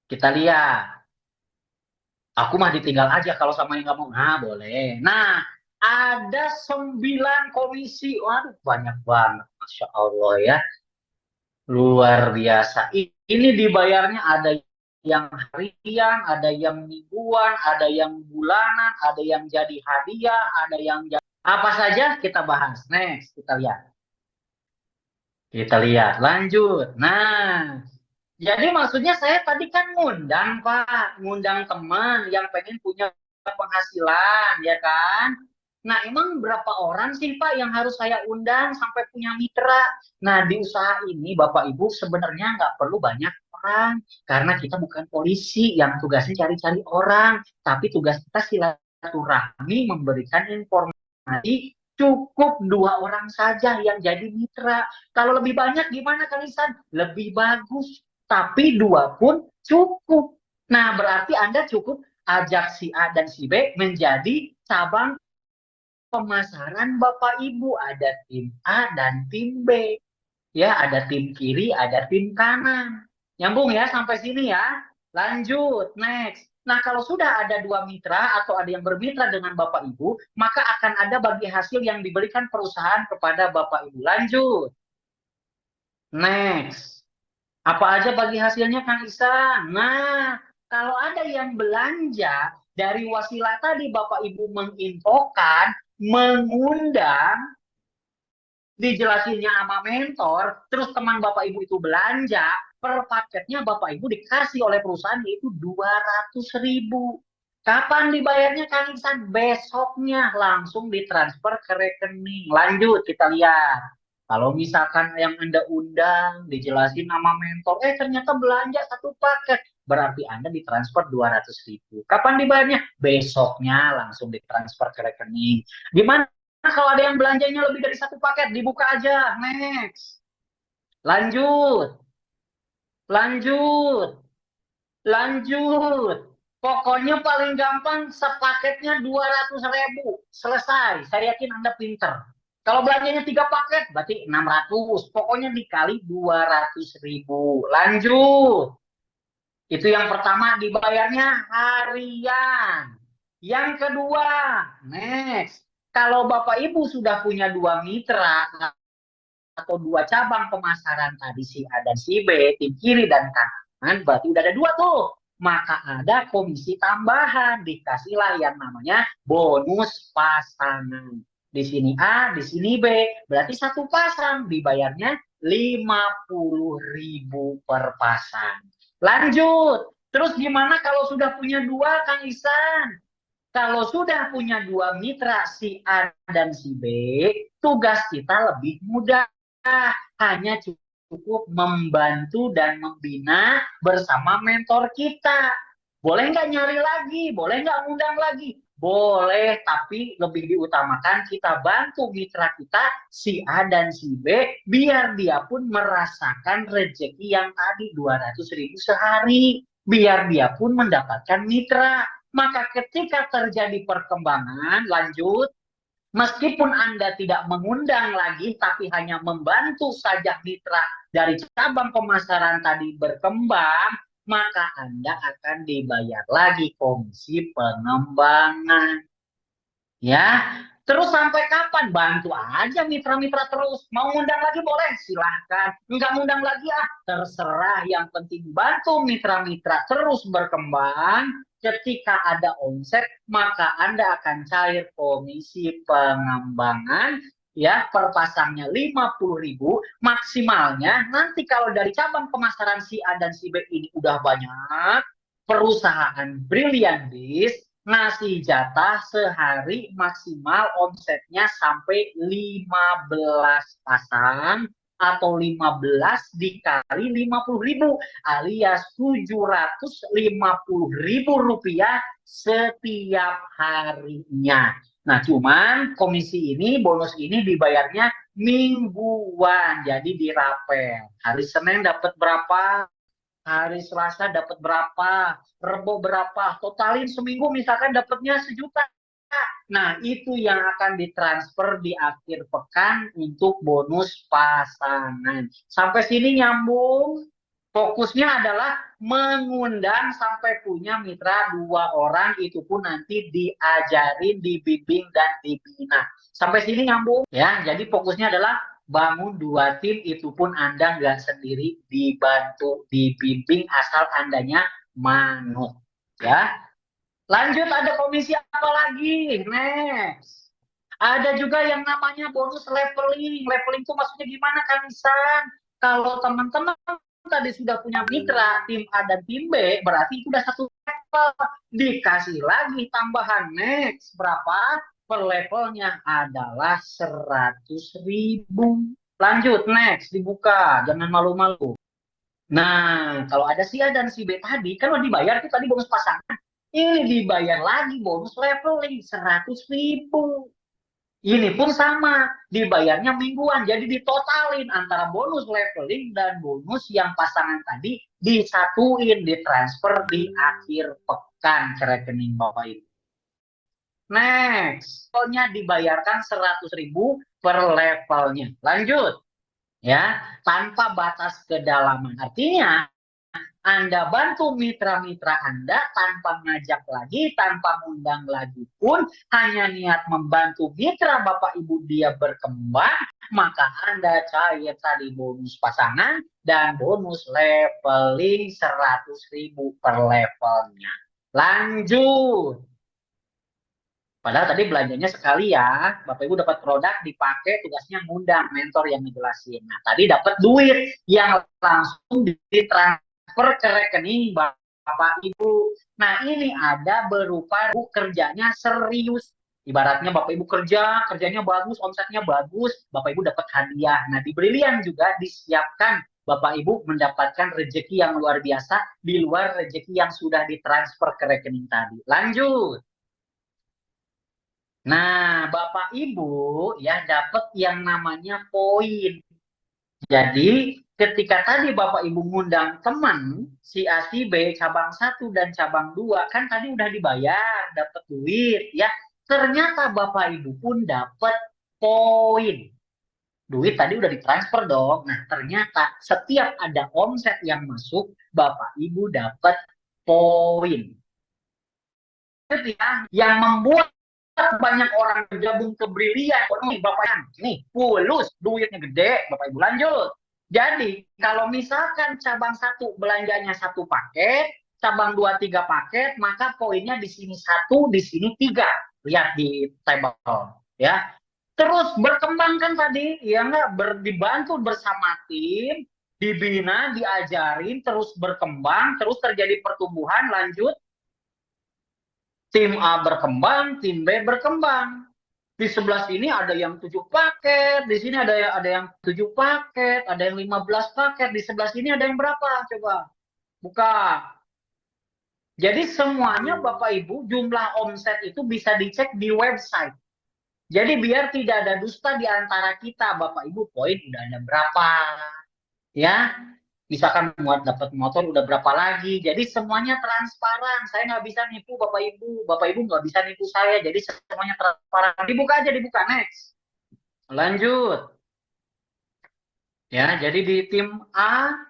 Kita lihat. Aku mah ditinggal aja kalau sama yang nggak mau. Nah, boleh. Nah, ada 9 komisi. Waduh, banyak banget. Masya Allah ya. Luar biasa. Ini dibayarnya ada yang harian, ada yang mingguan, ada yang bulanan, ada yang jadi hadiah, ada yang jadi... Apa saja kita bahas. Next, kita lihat. Kita lihat, lanjut. Nah, jadi maksudnya saya tadi kan ngundang Pak, ngundang teman yang pengen punya penghasilan, ya kan? Nah, emang berapa orang sih Pak yang harus saya undang sampai punya mitra? Nah, di usaha ini Bapak Ibu sebenarnya nggak perlu banyak orang, karena kita bukan polisi yang tugasnya cari-cari orang, tapi tugas kita silaturahmi, memberikan informasi. Cukup 2 orang saja yang jadi mitra. Kalau lebih banyak gimana Kang Ihsan? Lebih bagus. Tapi 2 pun cukup. Nah, berarti Anda cukup ajak si A dan si B menjadi cabang pemasaran Bapak Ibu. Ada tim A dan tim B. Ya, ada tim kiri, ada tim kanan. Nyambung ya sampai sini ya. Lanjut, next. Nah, kalau sudah ada 2 mitra atau ada yang bermitra dengan Bapak Ibu, maka akan ada bagi hasil yang diberikan perusahaan kepada Bapak Ibu. Lanjut. Next. Apa aja bagi hasilnya Kang Ihsan? Nah, kalau ada yang belanja dari wasilah tadi Bapak Ibu menginfokan, mengundang, dijelasinnya sama mentor, terus teman Bapak Ibu itu belanja, per paketnya Bapak Ibu dikasih oleh perusahaan yaitu 200.000. Kapan dibayarnya Kang Ihsan? Besoknya langsung ditransfer ke rekening. Lanjut kita lihat. Kalau misalkan yang Anda undang, dijelasin nama mentor, ternyata belanja 1 paket, berarti Anda ditransfer 200.000. Kapan dibayarnya? Besoknya langsung ditransfer ke rekening. Gimana kalau ada yang belanjanya lebih dari 1 paket? Dibuka aja. Next. Lanjut. Lanjut. Lanjut. Pokoknya paling gampang sepaketnya 200.000. Selesai. Saya yakin Anda pinter. Kalau belanjanya 3 paket, berarti 600. Pokoknya dikali 200.000. Lanjut. Itu yang pertama, dibayarnya harian. Yang kedua, next. Kalau Bapak Ibu sudah punya 2 mitra atau 2 cabang pemasaran tadi, si A dan si B, tim kiri dan kanan, berarti udah ada 2 tuh. Maka ada komisi tambahan, dikasihlah yang namanya bonus pasangan. Di sini A, di sini B, berarti 1 pasang dibayarnya 50.000 per pasang. Lanjut, terus gimana kalau sudah punya 2, Kang Ihsan? Kalau sudah punya 2 mitra, si A dan si B, tugas kita lebih mudah. Hanya cukup membantu dan membina bersama mentor kita. Boleh nggak nyari lagi? Boleh nggak ngundang lagi? Boleh, tapi lebih diutamakan kita bantu mitra kita, si A dan si B, biar dia pun merasakan rezeki yang tadi 200.000 sehari. Biar dia pun mendapatkan mitra. Maka ketika terjadi perkembangan, lanjut, meskipun Anda tidak mengundang lagi, tapi hanya membantu saja mitra dari cabang pemasaran tadi berkembang, maka Anda akan dibayar lagi komisi pengembangan. Ya, terus sampai kapan? Bantu aja mitra-mitra terus. Mau ngundang lagi boleh, silahkan. Enggak ngundang lagi terserah. Yang penting bantu mitra-mitra terus berkembang. Ketika ada omset, maka Anda akan cair komisi pengembangan ya, per pasangnya 50.000 maksimalnya. Nanti kalau dari cabang pemasaran si A dan si B ini udah banyak, perusahaan Brilliant ngasih jatah sehari maksimal omsetnya sampai 15 pasang atau 15 dikali 50.000 alias 750.000 rupiah setiap harinya. Nah, cuman komisi ini, bonus ini dibayarnya mingguan, jadi dirapel. Hari Senin dapat berapa, hari Selasa dapat berapa, Rebo berapa, totalin seminggu misalkan dapatnya 1 juta. Nah, itu yang akan ditransfer di akhir pekan untuk bonus pasangan. Sampai sini nyambung? Fokusnya adalah mengundang sampai punya mitra 2 orang, itu pun nanti diajarin, dibimbing, dan dibina. Sampai sini nyambung? Ya, jadi fokusnya adalah bangun 2 tim, itu pun Anda nggak sendiri, dibantu, dibimbing, asal Andanya manut. Ya, lanjut, ada komisi apa lagi? Next. Ada juga yang namanya bonus leveling. Leveling itu maksudnya gimana, Kang Ihsan? Kalau teman-teman tadi sudah punya mitra, tim A dan tim B, berarti itu udah 1 level. Dikasih lagi tambahan next. Berapa? Per levelnya adalah 100.000. Lanjut, next. Dibuka. Jangan malu-malu. Nah, kalau ada si A dan si B tadi, kan udah dibayar tuh tadi bonus pasangan. Ini dibayar lagi bonus leveling 100.000. Ini pun sama, dibayarnya mingguan. Jadi ditotalin antara bonus leveling dan bonus yang pasangan tadi, disatuin, ditransfer di akhir pekan ke rekening Bapak Ibu. Next, levelnya dibayarkan 100.000 per levelnya. Lanjut, ya, tanpa batas kedalaman. Artinya Anda bantu mitra-mitra Anda tanpa ngajak lagi, tanpa ngundang lagi pun, hanya niat membantu mitra Bapak Ibu dia berkembang, maka Anda cair tadi bonus pasangan dan bonus leveling 100.000 per levelnya. Lanjut. Padahal tadi belanjanya sekali ya, Bapak Ibu dapat produk, dipakai, tugasnya ngundang mentor yang ngejelasin. Nah, tadi dapat duit yang langsung ditransfer ke rekening Bapak Ibu. Nah, ini ada berupa kerjanya serius. Ibaratnya Bapak Ibu kerjanya bagus, omsetnya bagus, Bapak Ibu dapat hadiah. Nah, di Brilian juga disiapkan Bapak Ibu mendapatkan rezeki yang luar biasa di luar rezeki yang sudah ditransfer ke rekening tadi. Lanjut. Nah, Bapak Ibu ya dapat yang namanya poin. Jadi, ketika tadi Bapak Ibu ngundang teman, si A, si B, cabang 1 dan cabang 2, kan tadi udah dibayar, dapat duit ya. Ternyata Bapak Ibu pun dapat poin. Duit tadi udah ditransfer dong. Nah, ternyata setiap ada omset yang masuk, Bapak Ibu dapat poin. Yang membuat banyak orang bergabung ke Brilian, nih Bapak, nih fulus, duitnya gede, Bapak Ibu lanjut. Jadi kalau misalkan cabang 1 belanjanya 1 paket, cabang 2 3 paket, maka poinnya di sini 1, di sini 3. Lihat di table ya. Terus berkembang kan tadi, ya enggak, dibantu bersama tim, dibina, diajarin, terus berkembang, terus terjadi pertumbuhan, lanjut. Tim A berkembang, tim B berkembang. Di sebelah sini ada yang 7 paket, di sini ada yang 7 paket, ada yang 15 paket, di sebelah sini ada yang berapa? Coba buka. Jadi semuanya Bapak Ibu jumlah omset itu bisa dicek di website. Jadi biar tidak ada dusta di antara kita, Bapak Ibu poin udah ada berapa, ya. Misalkan muat dapat motor udah berapa lagi. Jadi semuanya transparan. Saya nggak bisa nipu Bapak Ibu nggak bisa nipu saya. Jadi semuanya transparan. Dibuka aja, dibuka, next. Lanjut. Ya, jadi di tim A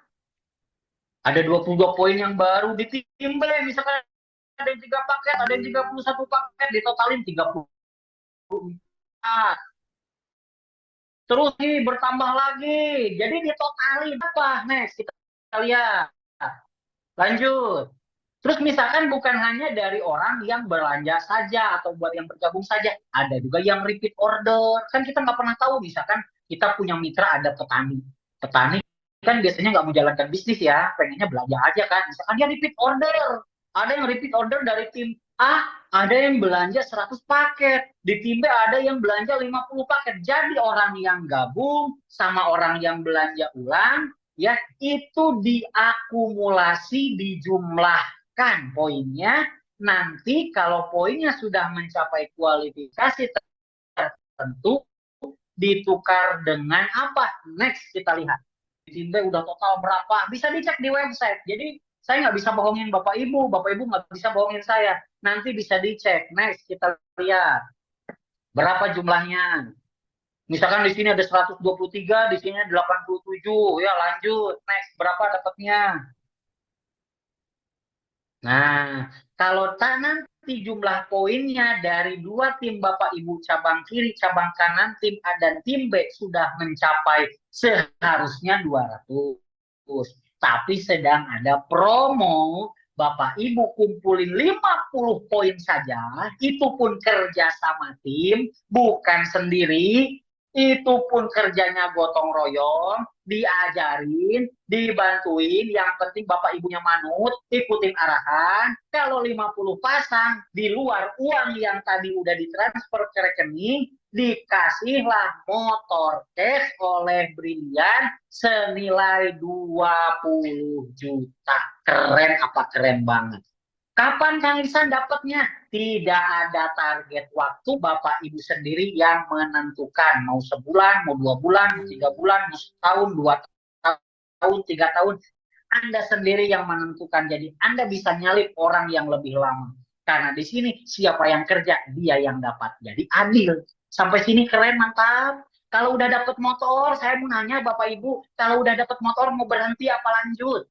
ada 22 poin yang baru. Di tim B misalkan ada yang 3 paket, ada yang 31 paket, ditotalin 34. Terus nih bertambah lagi. Jadi ditotalin apa? Next, kita lihat. Lanjut. Terus misalkan bukan hanya dari orang yang belanja saja atau buat yang bergabung saja. Ada juga yang repeat order. Kan kita nggak pernah tahu. Misalkan kita punya mitra ada petani. Petani kan biasanya nggak menjalankan bisnis ya. Pengennya belanja aja kan. Misalkan dia repeat order. Ada yang repeat order dari tim A, ada yang belanja 100 paket. Di tim B ada yang belanja 50 paket. Jadi orang yang gabung sama orang yang belanja ulang, ya itu diakumulasi, dijumlahkan poinnya. Nanti kalau poinnya sudah mencapai kualifikasi tertentu, ditukar dengan apa? Next kita lihat. Di tim B udah total berapa? Bisa dicek di website. Jadi saya nggak bisa bohongin Bapak Ibu nggak bisa bohongin saya. Nanti bisa dicek. Next kita lihat berapa jumlahnya. Misalkan di sini ada 123, di sini ada 87. Ya lanjut. Next berapa dapatnya? Nah, kalau nanti jumlah poinnya dari 2 tim Bapak Ibu cabang kiri, cabang kanan, tim A dan tim B sudah mencapai seharusnya 200. Tapi sedang ada promo, Bapak Ibu kumpulin 50 poin saja, itu pun kerja sama tim, bukan sendiri, itu pun kerjanya gotong royong, diajarin, dibantuin, yang penting Bapak Ibunya manut, ikutin arahan. Kalau 50 pasang, di luar uang yang tadi udah ditransfer ke rekening, dikasihlah motor cash oleh Brilian senilai 20 juta. Keren apa keren banget. Kapan Kang Ihsan dapatnya? Tidak ada target waktu, Bapak Ibu sendiri yang menentukan. Mau sebulan, mau 2 bulan, mau 3 bulan, mau setahun, 2 tahun, 3 tahun. Anda sendiri yang menentukan. Jadi Anda bisa nyalip orang yang lebih lama. Karena di sini siapa yang kerja, dia yang dapat. Jadi adil. Sampai sini keren, mantap. Kalau udah dapat motor, saya mau nanya Bapak Ibu, kalau udah dapat motor mau berhenti apa lanjut?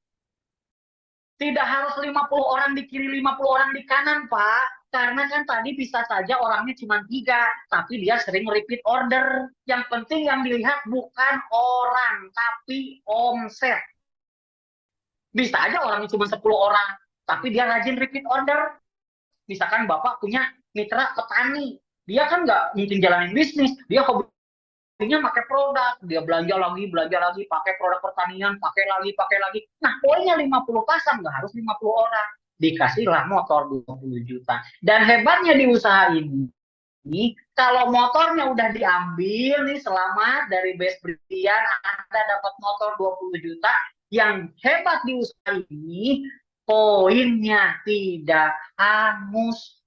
Tidak harus 50 orang di kiri, 50 orang di kanan, Pak. Karena kan tadi bisa saja orangnya cuma 3, tapi dia sering repeat order. Yang penting yang dilihat bukan orang, tapi omset. Bisa aja orangnya cuma 10 orang, tapi dia rajin repeat order. Misalkan Bapak punya mitra petani, dia kan nggak mungkin jalanin bisnis, dia hobi pakai produk, dia belanja lagi, pakai produk pertanian, pakai lagi. Nah, poinnya 50 pasang, nggak harus 50 orang. Dikasihlah motor 20 juta. Dan hebatnya di usaha ini, kalau motornya udah diambil nih, selamat dari Best Brilian, Anda dapat motor 20 juta. Yang hebat di usaha ini, poinnya tidak hangus.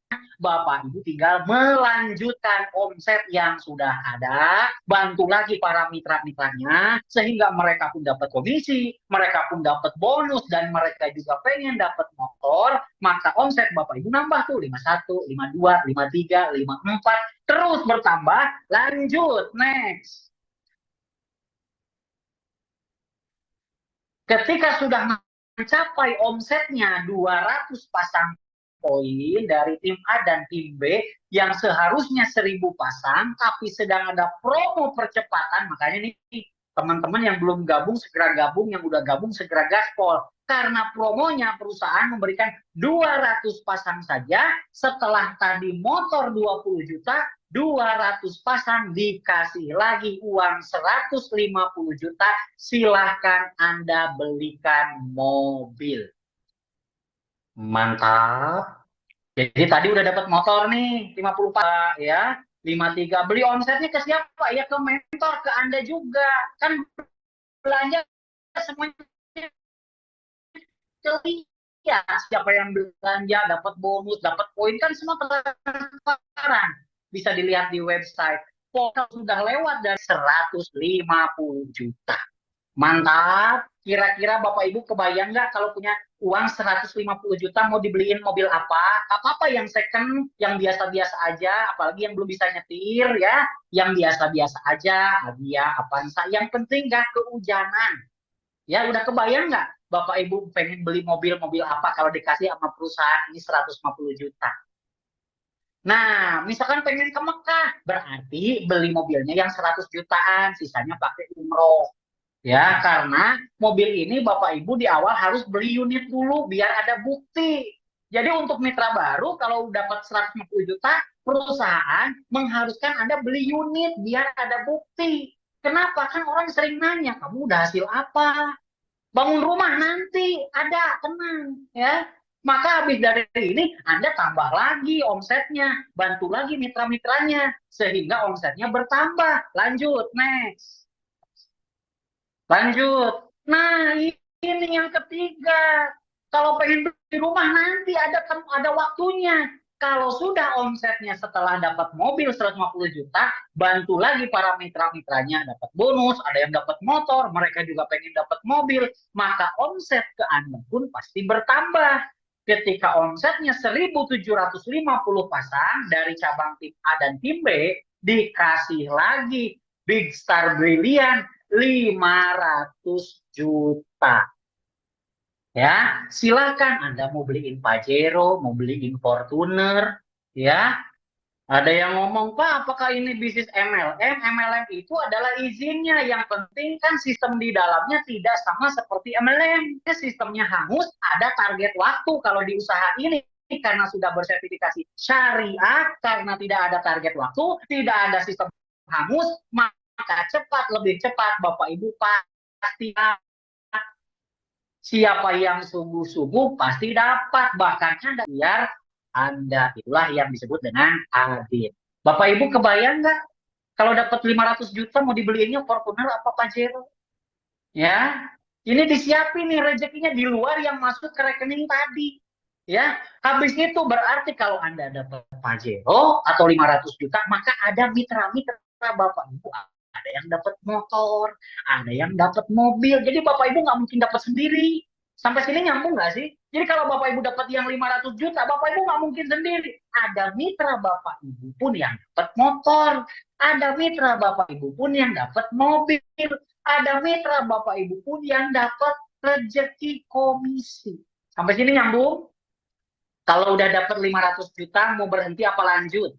Bapak Ibu tinggal melanjutkan omset yang sudah ada, bantu lagi para mitra-mitranya, sehingga mereka pun dapat komisi, mereka pun dapat bonus, dan mereka juga pengen dapat motor, maka omset Bapak Ibu nambah tuh 51, 52, 53, 54, terus bertambah, lanjut, next. Ketika sudah mencapai omsetnya 200 pasang poin dari tim A dan tim B yang seharusnya 1.000 pasang, tapi sedang ada promo percepatan. Makanya nih, teman-teman yang belum gabung segera gabung, yang udah gabung segera gaspol. Karena promonya perusahaan memberikan 200 pasang saja, setelah tadi motor 20 juta, 200 pasang dikasih lagi uang 150 juta, silahkan Anda belikan mobil. Mantap. Jadi tadi udah dapat motor nih 54 ya, 53. Beli omsetnya ke siapa? Ya ke mentor, ke Anda juga. Kan belanja semuanya ke dia. Siapa yang belanja dapat bonus, dapat poin, kan semua transparan. Bisa dilihat di website. Pokoknya sudah lewat dari 150 juta. Mantap. Kira-kira Bapak Ibu kebayang nggak kalau punya uang 150 juta mau dibeliin mobil apa? Apa-apa yang second, yang biasa-biasa aja, apalagi yang belum bisa nyetir ya, yang biasa-biasa aja, Avia, Avanza, yang penting nggak kehujanan. Ya, udah kebayang nggak Bapak Ibu pengen beli mobil apa kalau dikasih sama perusahaan ini 150 juta? Nah, misalkan pengen ke Mekah, berarti beli mobilnya yang 100 jutaan, sisanya pakai umroh. Ya, karena mobil ini Bapak Ibu di awal harus beli unit dulu biar ada bukti. Jadi untuk mitra baru kalau dapat 150 juta, perusahaan mengharuskan Anda beli unit biar ada bukti. Kenapa? Kan orang sering nanya, kamu udah hasil apa? Bangun rumah nanti, ada, tenang. Ya. Maka habis dari ini, Anda tambah lagi omsetnya, bantu lagi mitra-mitranya, sehingga omsetnya bertambah. Lanjut, next. Lanjut. Nah, ini yang ketiga. Kalau pengen beli rumah nanti ada waktunya. Kalau sudah omsetnya setelah dapat mobil 150 juta, bantu lagi para mitra-mitranya dapat bonus, ada yang dapat motor, mereka juga pengen dapat mobil, maka omset ke Anda pun pasti bertambah. Ketika omsetnya 1.750 pasang dari cabang tim A dan tim B, dikasih lagi Big Star Brilliant 500 juta. Ya, silakan Anda mau beliin Pajero, mau beliin Fortuner, ya. Ada yang ngomong, Pak, apakah ini bisnis MLM? MLM itu adalah izinnya. Yang penting kan sistem di dalamnya tidak sama seperti MLM. Sistemnya hangus, ada target waktu kalau di usaha ini. Karena sudah bersertifikasi syariah, karena tidak ada target waktu, tidak ada sistem hangus, maka cepat, lebih cepat Bapak Ibu pasti siapa yang sungguh-sungguh pasti dapat, bahkan Anda biar Anda, itulah yang disebut dengan adil. Bapak Ibu kebayang nggak kalau dapat 500 juta mau dibeliinnya Fortuner apa Pajero? Ya, ini disiapin nih rezekinya di luar yang masuk ke rekening tadi. Ya, habis itu berarti kalau Anda dapat Pajero atau 500 juta, maka ada mitra-mitra Bapak Ibu, ada yang dapat motor, ada yang dapat mobil. Jadi Bapak Ibu nggak mungkin dapat sendiri. Sampai sini nyambung nggak sih? Jadi kalau Bapak Ibu dapat yang 500 juta, Bapak Ibu nggak mungkin sendiri. Ada mitra Bapak Ibu pun yang dapat motor. Ada mitra Bapak Ibu pun yang dapat mobil. Ada mitra Bapak Ibu pun yang dapat rezeki komisi. Sampai sini nyambung? Kalau udah dapat 500 juta, mau berhenti apa lanjut?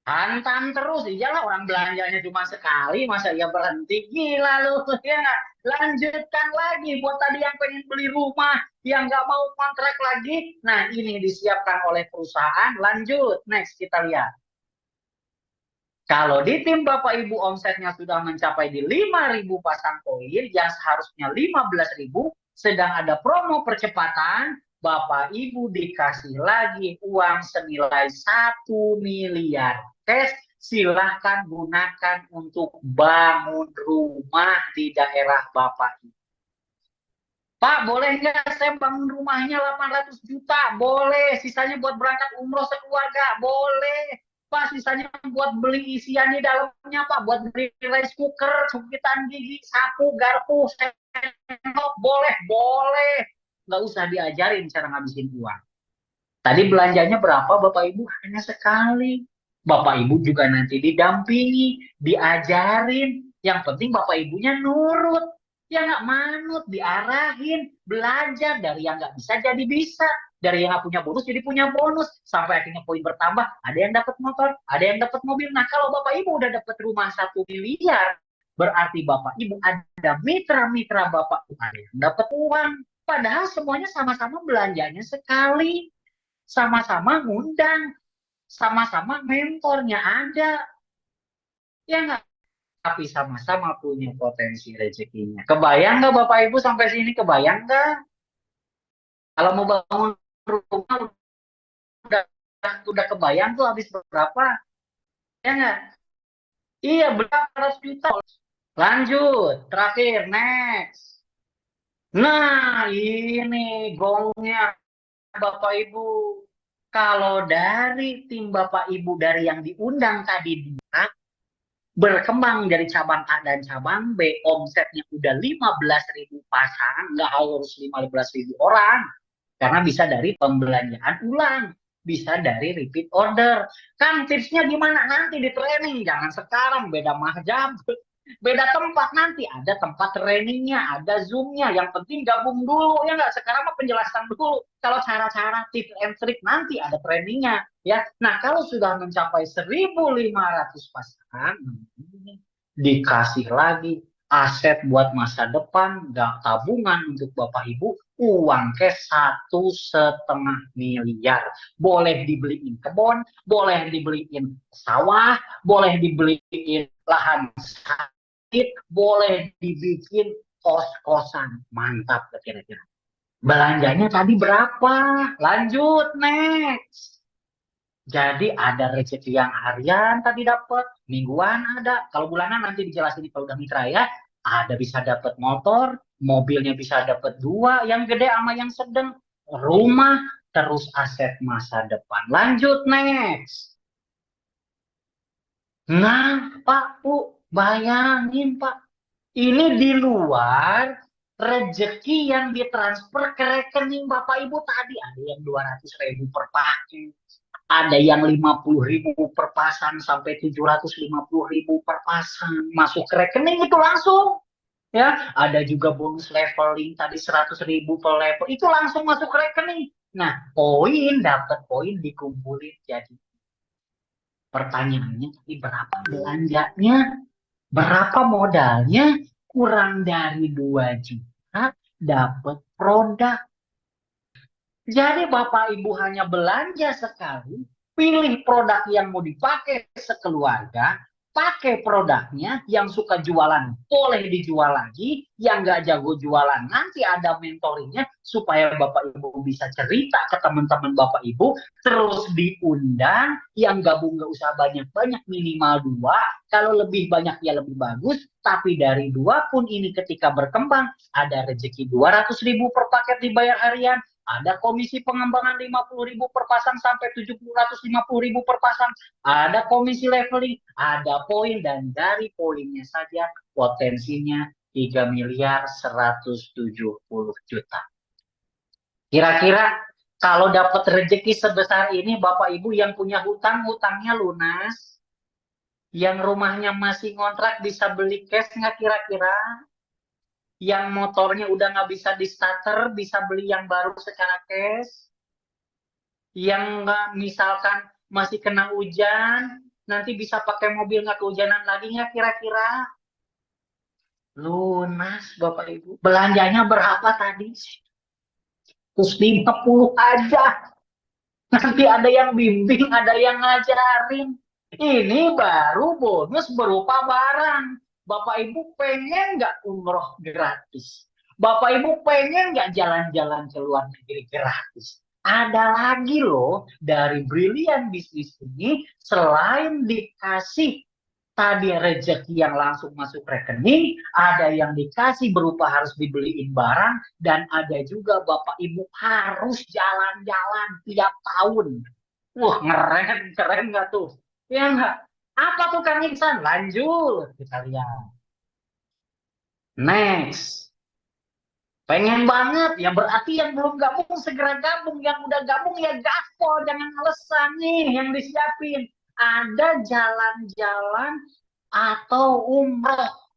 Hantam terus, iyalah orang belanjanya cuma sekali, masa ia berhenti? Gila lu, ya. Lanjutkan lagi buat tadi yang pengen beli rumah, yang nggak mau kontrak lagi. Nah, ini disiapkan oleh perusahaan. Lanjut, next kita lihat. Kalau di tim Bapak Ibu omsetnya sudah mencapai di 5.000 pasang koin, yang seharusnya 15.000, sedang ada promo percepatan, Bapak Ibu dikasih lagi uang senilai 1 miliar cash, silahkan gunakan untuk bangun rumah di daerah Bapak Ibu. Pak, boleh nggak saya bangun rumahnya 800 juta? Boleh. Sisanya buat berangkat umroh sekeluarga? Boleh. Pak, sisanya buat beli isian di dalamnya, Pak. Buat beli rice cooker, cubitan gigi, sapu, garpu, sendok. Boleh, boleh. Nggak usah diajarin cara ngabisin uang. Tadi belanjanya berapa, Bapak Ibu? Hanya sekali. Bapak Ibu juga nanti didampingi, diajarin. Yang penting Bapak Ibunya nurut. Ya nggak manut, diarahin, belajar dari yang nggak bisa jadi bisa. Dari yang nggak punya bonus jadi punya bonus. Sampai akhirnya poin bertambah, ada yang dapat motor, ada yang dapat mobil. Nah, kalau Bapak Ibu udah dapat rumah 1 miliar, berarti Bapak Ibu ada mitra-mitra Bapak Ibu ada yang dapat uang. Padahal semuanya sama-sama belanjanya sekali. Sama-sama ngundang. Sama-sama mentornya ada. Ya nggak? Tapi sama-sama punya potensi rezekinya. Kebayang nggak Bapak Ibu sampai sini? Kebayang nggak? Kalau mau bangun rumah udah udah kebayang tuh habis berapa? Ya nggak? Iya, berapa ratus juta. Lanjut, terakhir, next. Nah, ini gongnya Bapak Ibu. Kalau dari tim Bapak Ibu dari yang diundang tadi berkembang dari cabang A dan cabang B, omsetnya udah 15.000 pasang, nggak harus 15.000 orang. Karena bisa dari pembelanjaan ulang, bisa dari repeat order. Kang, tipsnya gimana? Nanti di training, jangan sekarang, beda mahjab, beda tempat. Nanti ada tempat trainingnya, ada zoomnya. Yang penting gabung dulu, ya nggak? Sekarang mah penjelasan dulu. Kalau cara-cara tips and trick nanti ada trainingnya, ya. Nah, kalau sudah mencapai 1.500 pasangan, dikasih lagi aset buat masa depan, nggak tabungan untuk Bapak Ibu, uang cash 1,5 miliar. Boleh dibeliin kebun, boleh dibeliin sawah, boleh dibeliin lahan sawit, boleh dibikin kos-kosan. Mantap kira-kira. Belanjanya tadi berapa? Lanjut, next. Jadi ada rezeki yang harian tadi dapat, mingguan ada. Kalau bulanan nanti dijelasin kalau udah mitra ya. Ada bisa dapat motor, mobilnya bisa dapat 2, yang gede sama yang sedang, rumah, terus aset masa depan. Lanjut next. Nah, Pak, Bu, bayangin Pak, ini di luar rezeki yang ditransfer ke rekening Bapak Ibu tadi. Ada yang 200.000 per paket, ada yang 50.000 per pasang sampai 750.000 per pasang masuk ke rekening itu langsung, ya. Ada juga bonus leveling tadi 100.000 per level itu langsung masuk ke rekening. Nah, poin dapat poin dikumpulin jadi. Pertanyaannya tadi berapa belanjanya, berapa modalnya? Kurang dari 2 juta dapat produk. Jadi Bapak Ibu hanya belanja sekali, pilih produk yang mau dipakai sekeluarga, pakai produknya, yang suka jualan boleh dijual lagi, yang nggak jago jualan nanti ada mentoringnya supaya Bapak Ibu bisa cerita ke teman-teman Bapak Ibu, terus diundang, yang gabung nggak usah banyak-banyak, minimal 2, kalau lebih banyak ya lebih bagus, tapi dari 2 pun ini ketika berkembang, ada rezeki 200.000 per paket dibayar harian, ada komisi pengembangan 50.000 per pasang sampai 750.000 per pasang. Ada komisi leveling, ada poin, dan dari poinnya saja potensinya 3.170.000.000. Kira-kira kalau dapat rezeki sebesar ini, Bapak Ibu yang punya hutang, hutangnya lunas. Yang rumahnya masih ngontrak bisa beli cash nggak kira-kira? Yang motornya udah nggak bisa di starter, bisa beli yang baru secara cash. Yang nggak misalkan masih kena hujan, nanti bisa pakai mobil nggak kehujanan lagi nggak kira-kira? Lunas Bapak Ibu. Belanjanya berapa tadi? 150 aja. Nanti ada yang bimbing, ada yang ngajarin. Ini baru bonus berupa barang. Bapak Ibu pengen nggak umroh gratis? Bapak Ibu pengen nggak jalan-jalan ke luar negeri gratis? Ada lagi loh dari Brilliant Business ini, selain dikasih tadi rezeki yang langsung masuk rekening, ada yang dikasih berupa harus dibeliin barang, dan ada juga Bapak Ibu harus jalan-jalan tiap tahun. Wah, keren nggak tuh? Ya nggak? Apa tuh Kang Iksan? Lanjut, kita lihat. Next. Pengen banget, ya berarti yang belum gabung segera gabung, yang udah gabung ya gaspol, jangan alasan nih yang disiapin. Ada jalan-jalan atau umroh.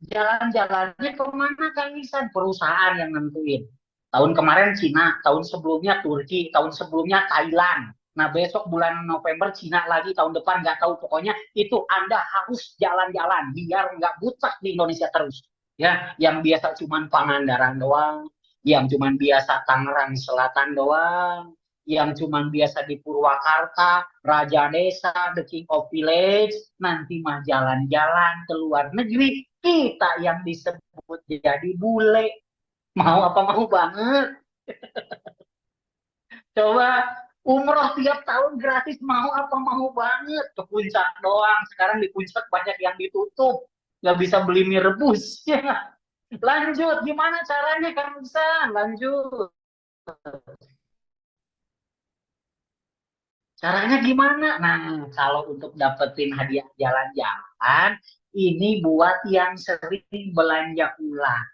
Jalan-jalannya kemana Kang Isan? Perusahaan yang nentuin. Tahun kemarin Cina, tahun sebelumnya Turki, tahun sebelumnya Thailand. Nah, besok bulan November Cina lagi, tahun depan nggak tahu. Pokoknya itu Anda harus jalan-jalan biar nggak butak di Indonesia terus. Ya, yang biasa cuman Pangandaran doang, yang cuman biasa Tangerang Selatan doang, yang cuman biasa di Purwakarta, Raja Desa, The King of Village, nanti mah jalan-jalan ke luar negeri, kita yang disebut jadi bule. Mau apa mau banget. Coba umroh tiap tahun gratis, mau apa mau banget. Ke puncak doang. Sekarang di puncak banyak yang ditutup. Nggak bisa beli mie rebus. Lanjut, gimana caranya Kang Iksan? Lanjut. Caranya gimana? Nah, kalau untuk dapetin hadiah jalan-jalan, ini buat yang sering belanja ulang.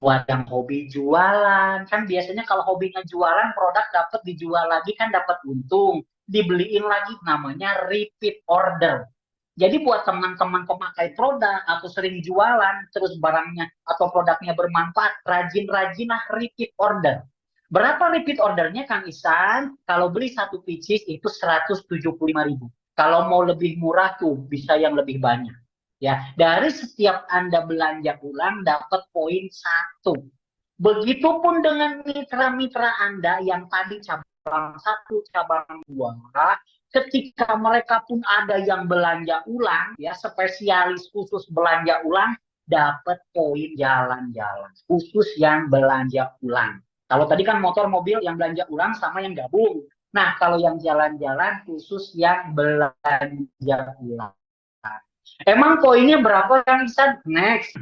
Buat yang hobi jualan, kan biasanya kalau hobinya jualan, produk dapat dijual lagi kan dapat untung, dibeliin lagi, namanya repeat order. Jadi buat teman-teman pemakai produk atau sering jualan terus barangnya atau produknya bermanfaat, rajin-rajinlah repeat order. Berapa repeat ordernya Kang Isan? Kalau beli satu pieces itu 175.000. Kalau mau lebih murah tuh bisa yang lebih banyak. Ya, dari setiap Anda belanja ulang dapat poin satu. Begitupun dengan mitra-mitra Anda yang tadi cabang satu, cabang dua, ketika mereka pun ada yang belanja ulang, ya spesialis khusus belanja ulang, dapat poin jalan-jalan khusus yang belanja ulang. Kalau tadi kan motor mobil yang belanja ulang sama yang gabung. Nah, kalau yang jalan-jalan khusus yang belanja ulang. Emang poinnya berapa kan Isan? Next.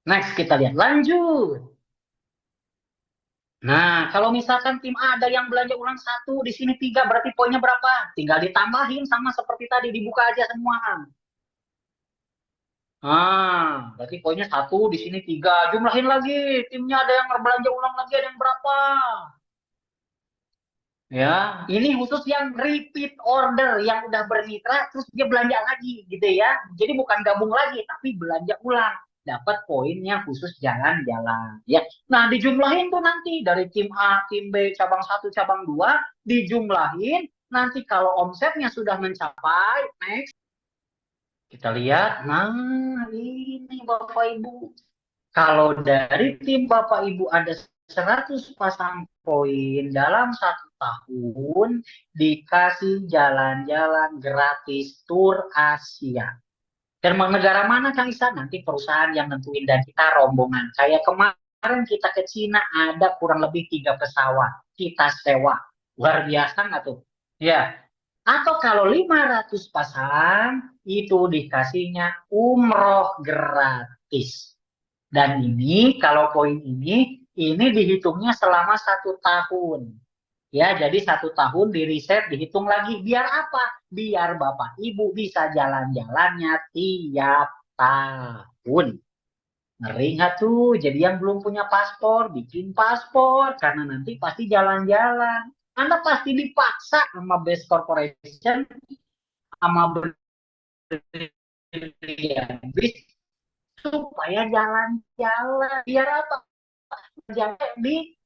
Next kita lihat. Lanjut. Nah, kalau misalkan tim A ada yang belanja ulang satu, di sini tiga, berarti poinnya berapa? Tinggal ditambahin sama seperti tadi, dibuka aja semua. Berarti poinnya satu, di sini tiga. Jumlahin lagi, timnya ada yang belanja ulang lagi, ada yang berapa? Ya, ini khusus yang repeat order, yang udah bermitra, terus dia belanja lagi, gitu ya. Jadi bukan gabung lagi, tapi belanja ulang. Dapat poinnya khusus jalan-jalan. Ya, nah dijumlahin tuh nanti dari tim A, tim B, cabang satu, cabang 2, dijumlahin. Nanti kalau omsetnya sudah mencapai, next, kita lihat. Nah, ini Bapak Ibu. Kalau dari tim Bapak Ibu ada 100 pasang poin dalam satu tahun, dikasih jalan-jalan gratis tur Asia. Dan negara mana Kang Isan? Nanti perusahaan yang nentuin dan kita rombongan. Kayak kemarin kita ke Cina ada kurang lebih 3 pesawat. Kita sewa. Luar biasa nggak tuh? Ya. Atau kalau 500 pasang, itu dikasihnya umroh gratis. Dan ini kalau poin ini dihitungnya selama 1 tahun. Ya, jadi 1 tahun di riset dihitung lagi. Biar apa? Biar Bapak Ibu bisa jalan-jalannya tiap tahun. Ngeri nggak tuh? Jadi yang belum punya paspor, bikin paspor. Karena nanti pasti jalan-jalan. Anda pasti dipaksa sama Best Corporation, sama Berlian Bis, supaya jalan-jalan. Biar apa? Jalan di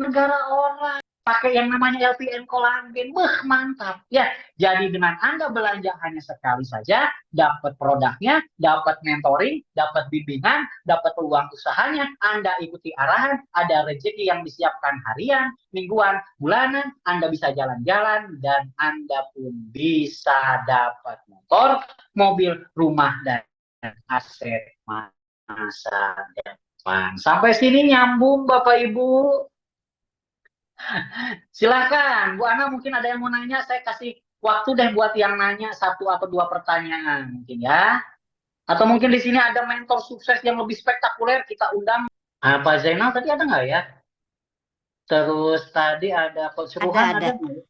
negara orang pakai yang namanya LPN kolagen, mantap ya. Jadi dengan Anda belanja hanya sekali saja, dapat produknya, dapat mentoring, dapat bimbingan, dapat peluang usahanya, Anda ikuti arahan, ada rezeki yang disiapkan harian, mingguan, bulanan, Anda bisa jalan-jalan dan Anda pun bisa dapat motor, mobil, rumah dan aset masa depan. Sampai sini nyambung Bapak Ibu. Silakan, Bu Ana mungkin ada yang mau nanya, saya kasih waktu deh buat yang nanya 1 atau 2 pertanyaan mungkin ya. Atau mungkin di sini ada mentor sukses yang lebih spektakuler kita undang. Pak Zainal tadi ada nggak ya? Terus tadi ada Coach Ruhan Ada. ada nggak?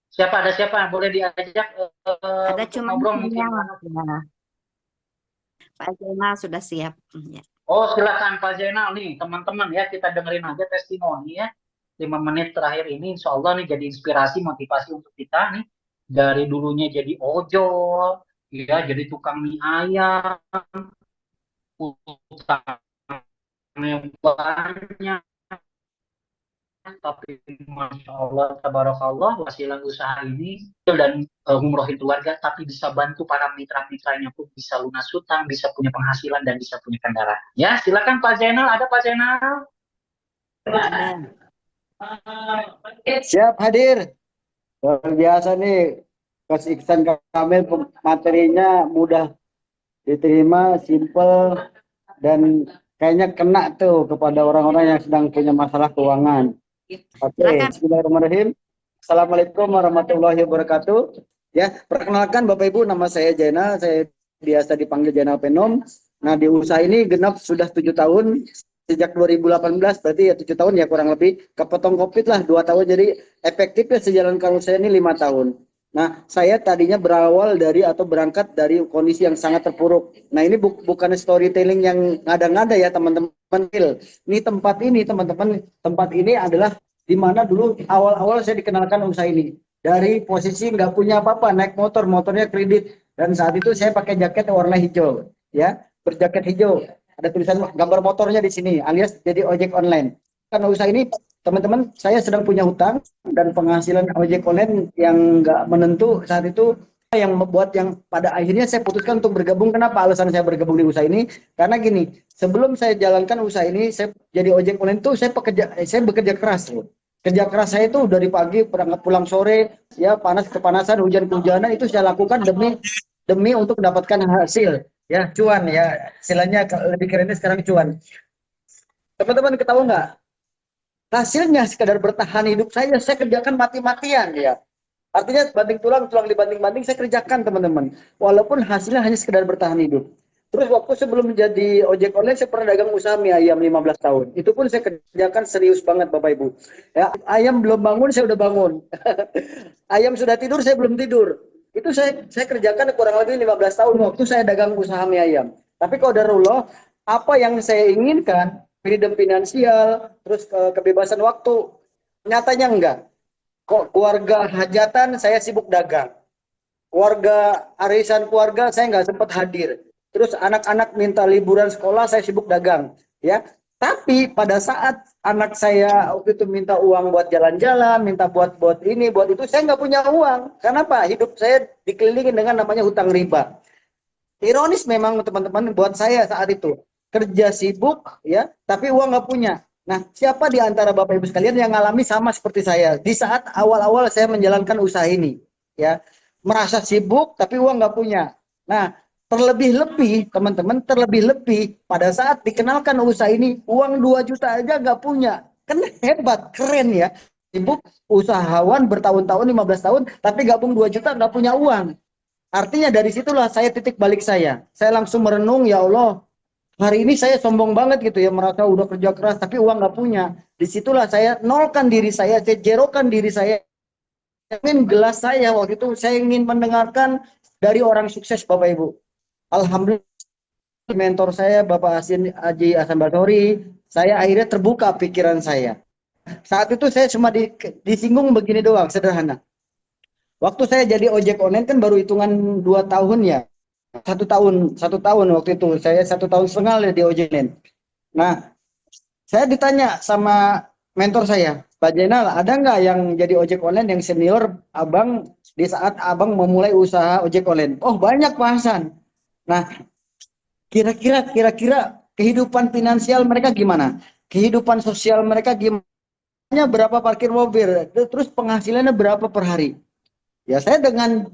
Siapa ada siapa? Boleh diajak Ada untuk cuma ngobrol mungkin. ya. Pak Zainal sudah siap. Ya. Oh silakan Pak Zainal nih teman-teman ya, kita dengerin aja testimoni ya. 5 menit terakhir ini insya Allah nih jadi inspirasi motivasi untuk kita nih, dari dulunya jadi ojol ya, jadi tukang mie ayam, utangnya banyak, tapi Masya Allah, tabarakallah, wasilah usaha ini dan ngumrohin keluarga, tapi bisa bantu para mitra-mitranya pun bisa lunas hutang, bisa punya penghasilan dan bisa punya kendaraan. Ya, silakan Pak Zainal, ada Pak Zainal? Ada. Siap hadir. Luar biasa nih, Coach Iksan Kamil, materinya mudah diterima, simple, dan kayaknya kena tuh kepada orang-orang yang sedang punya masalah keuangan. Oke, Silakan. bismillahirrahmanirrahim. Assalamualaikum warahmatullahi wabarakatuh. Ya, perkenalkan Bapak Ibu, nama saya Jainal, saya biasa dipanggil Jainal Penom. Nah, di usaha ini genap sudah 7 tahun, sejak 2018, berarti ya 7 tahun ya kurang lebih. Kepotong COVID lah 2 tahun, jadi efektifnya sejalan kalau saya ini 5 tahun. Nah, saya tadinya berawal dari atau berangkat dari kondisi yang sangat terpuruk. Nah, ini bukan storytelling yang ngada-ngada ya teman-teman. Ini teman-teman, tempat ini adalah di mana dulu awal-awal saya dikenalkan usaha ini. Dari posisi nggak punya apa-apa, naik motornya kredit. Dan saat itu saya pakai jaket warna hijau, ya, berjaket hijau. Ada tulisan gambar motornya di sini, alias jadi ojek online. Karena usaha ini, teman-teman, saya sedang punya hutang dan penghasilan ojek online yang nggak menentu saat itu, yang membuat yang pada akhirnya saya putuskan untuk bergabung. Kenapa alasan saya bergabung di usaha ini? Karena gini, sebelum saya jalankan usaha ini, saya jadi ojek online tuh saya bekerja keras loh. Kerja keras saya itu dari pagi berangkat pulang sore, ya panas kepanasan, hujan kehujanan, itu saya lakukan demi untuk mendapatkan hasil, ya cuan, ya istilahnya lebih kerennya sekarang cuan. Teman-teman ketahui nggak? Hasilnya sekadar bertahan hidup saya kerjakan mati-matian ya. Artinya banting tulang dibanting-banting saya kerjakan teman-teman. Walaupun hasilnya hanya sekedar bertahan hidup. Terus waktu sebelum menjadi ojek online saya pernah dagang usaha mie ayam 15 tahun. Itu pun saya kerjakan serius banget Bapak Ibu. Ya, ayam belum bangun saya udah bangun. Ayam sudah tidur saya belum tidur. Itu saya kerjakan kurang lebih 15 tahun waktu saya dagang usaha mie ayam. Tapi qadarullah, apa yang saya inginkan, freedom finansial, terus kebebasan waktu, nyatanya enggak. Kok keluarga hajatan saya sibuk dagang, keluarga arisan keluarga saya nggak sempat hadir, terus anak-anak minta liburan sekolah saya sibuk dagang, ya. Tapi pada saat anak saya waktu itu minta uang buat jalan-jalan, minta buat ini buat itu, saya nggak punya uang. Kenapa? Hidup saya dikelilingi dengan namanya hutang riba. Ironis memang teman-teman buat saya saat itu, kerja sibuk ya, tapi uang nggak punya. Nah, siapa di antara Bapak Ibu sekalian yang mengalami sama seperti saya di saat awal-awal saya menjalankan usaha ini, ya, merasa sibuk tapi uang nggak punya. Nah, terlebih-lebih teman-teman, terlebih-lebih pada saat dikenalkan usaha ini, uang 2 juta aja nggak punya. Kan hebat, keren ya. Sibuk usahawan bertahun-tahun, 15 tahun, tapi gabung 2 juta nggak punya uang. Artinya dari situlah saya titik balik saya. Saya langsung merenung, ya Allah, hari ini saya sombong banget gitu ya, merasa udah kerja keras tapi uang nggak punya. Disitulah saya nolkan diri saya jerokan diri saya. Ingin gelas saya waktu itu, saya ingin mendengarkan dari orang sukses Bapak Ibu. Alhamdulillah mentor saya Bapak Haji Hasan Basori, saya akhirnya terbuka pikiran saya. Saat itu saya cuma disinggung begini doang, sederhana. Waktu saya jadi ojek online kan baru hitungan 2 tahun ya. 1 tahun waktu itu. Saya 1,5 tahun di ojek online. Nah, saya ditanya sama mentor saya, Pak Jenal, ada nggak yang jadi ojek online yang senior abang di saat abang memulai usaha ojek online? Oh banyak Pak Hasan. Nah, kira-kira kehidupan finansial mereka gimana? Kehidupan sosial mereka gimana? Berapa parkir mobil? Terus penghasilannya berapa per hari? Ya saya dengan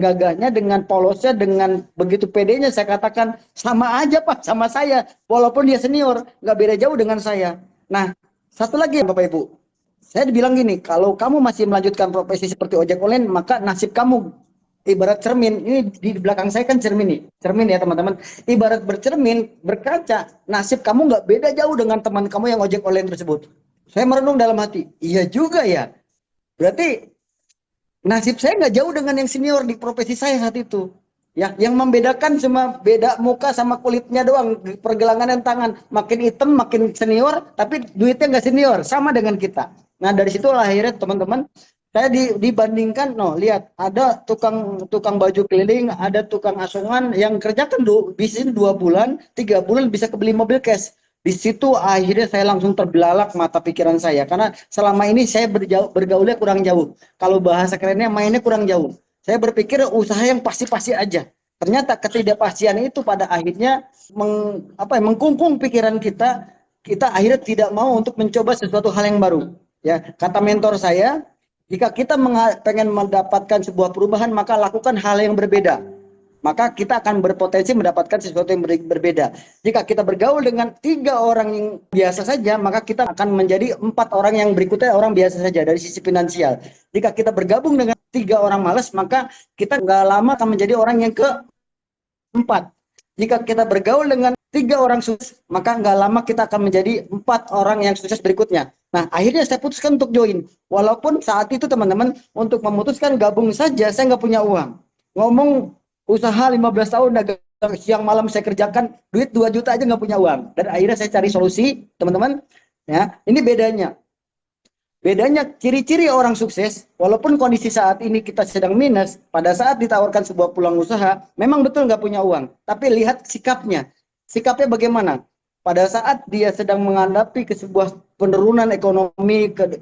gagahnya, dengan polosnya, dengan begitu pedenya saya katakan sama aja Pak, sama saya, walaupun dia senior, nggak beda jauh dengan saya. Nah, satu lagi Bapak Ibu, saya dibilang gini, kalau kamu masih melanjutkan profesi seperti ojek online, maka nasib kamu ibarat cermin. Ini di belakang saya kan cermin nih, cermin ya teman-teman. Ibarat bercermin, berkaca, nasib kamu nggak beda jauh dengan teman kamu yang ojek online tersebut. Saya merenung dalam hati, iya juga ya. Berarti nasib saya nggak jauh dengan yang senior di profesi saya saat itu. Ya, yang membedakan cuma beda muka sama kulitnya doang, pergelangan dan tangan. Makin hitam, makin senior, tapi duitnya nggak senior, sama dengan kita. Nah, dari situ akhirnya teman-teman, saya dibandingkan, no, lihat, ada tukang baju keliling, ada tukang asongan yang kerjakan bisnis 2 bulan, 3 bulan bisa kebeli mobil cash. Di situ akhirnya saya langsung terbelalak mata pikiran saya karena selama ini saya bergaulnya kurang jauh. Kalau bahasa kerennya mainnya kurang jauh. Saya berpikir usaha yang pasti-pasti aja. Ternyata ketidakpastian itu pada akhirnya mengkungkung pikiran kita. Kita akhirnya tidak mau untuk mencoba sesuatu hal yang baru. Ya, kata mentor saya, jika kita pengen mendapatkan sebuah perubahan, maka lakukan hal yang berbeda. Maka kita akan berpotensi mendapatkan sesuatu yang berbeda. Jika kita bergaul dengan 3 orang yang biasa saja, maka kita akan menjadi 4 orang yang berikutnya orang biasa saja dari sisi finansial. Jika kita bergabung dengan 3 orang malas, maka kita nggak lama akan menjadi orang yang keempat. Jika kita bergaul dengan 3 orang sukses, maka nggak lama kita akan menjadi 4 orang yang sukses berikutnya. Nah, akhirnya saya putuskan untuk join. Walaupun saat itu teman-teman, untuk memutuskan gabung saja, saya nggak punya uang. Ngomong usaha 15 tahun dagang siang malam saya kerjakan, duit 2 juta aja nggak punya uang. Dan akhirnya saya cari solusi, teman-teman. Ya, ini bedanya. Bedanya ciri-ciri orang sukses, walaupun kondisi saat ini kita sedang minus, pada saat ditawarkan sebuah peluang usaha, memang betul nggak punya uang. Tapi lihat sikapnya. Sikapnya bagaimana? Pada saat dia sedang menghadapi ke sebuah penurunan ekonomi, ke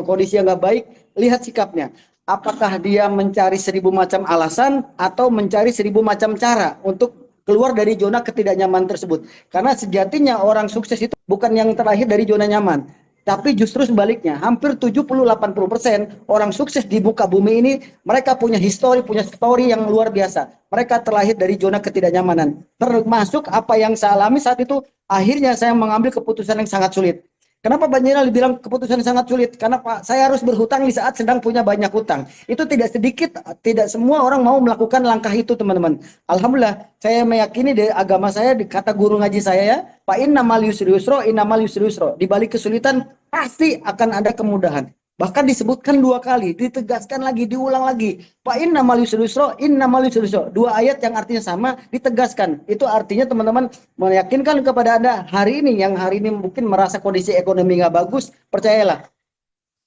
kondisi yang nggak baik, lihat sikapnya. Apakah dia mencari 1000 macam alasan atau mencari 1000 macam cara untuk keluar dari zona ketidaknyaman tersebut. Karena sejatinya orang sukses itu bukan yang terlahir dari zona nyaman, tapi justru sebaliknya, hampir 70-80% orang sukses di muka bumi ini, mereka punya punya story yang luar biasa. Mereka terlahir dari zona ketidaknyamanan. Termasuk apa yang saya alami saat itu, akhirnya saya mengambil keputusan yang sangat sulit. Kenapa Pak Jenderal bilang keputusan sangat sulit? Karena Pak, saya harus berhutang di saat sedang punya banyak hutang. Itu tidak sedikit, tidak semua orang mau melakukan langkah itu, teman-teman. Alhamdulillah, saya meyakini dari agama saya, kata guru ngaji saya ya, Pak innamal yusri yusro, innamal yusri yusro. Di balik kesulitan pasti akan ada kemudahan. Bahkan disebutkan 2 kali, ditegaskan lagi, diulang lagi. Fa innamal yusri yusra, innamal yusri yusra. 2 ayat yang artinya sama ditegaskan. Itu artinya teman-teman meyakinkan kepada Anda hari ini mungkin merasa kondisi ekonomi nggak bagus, percayalah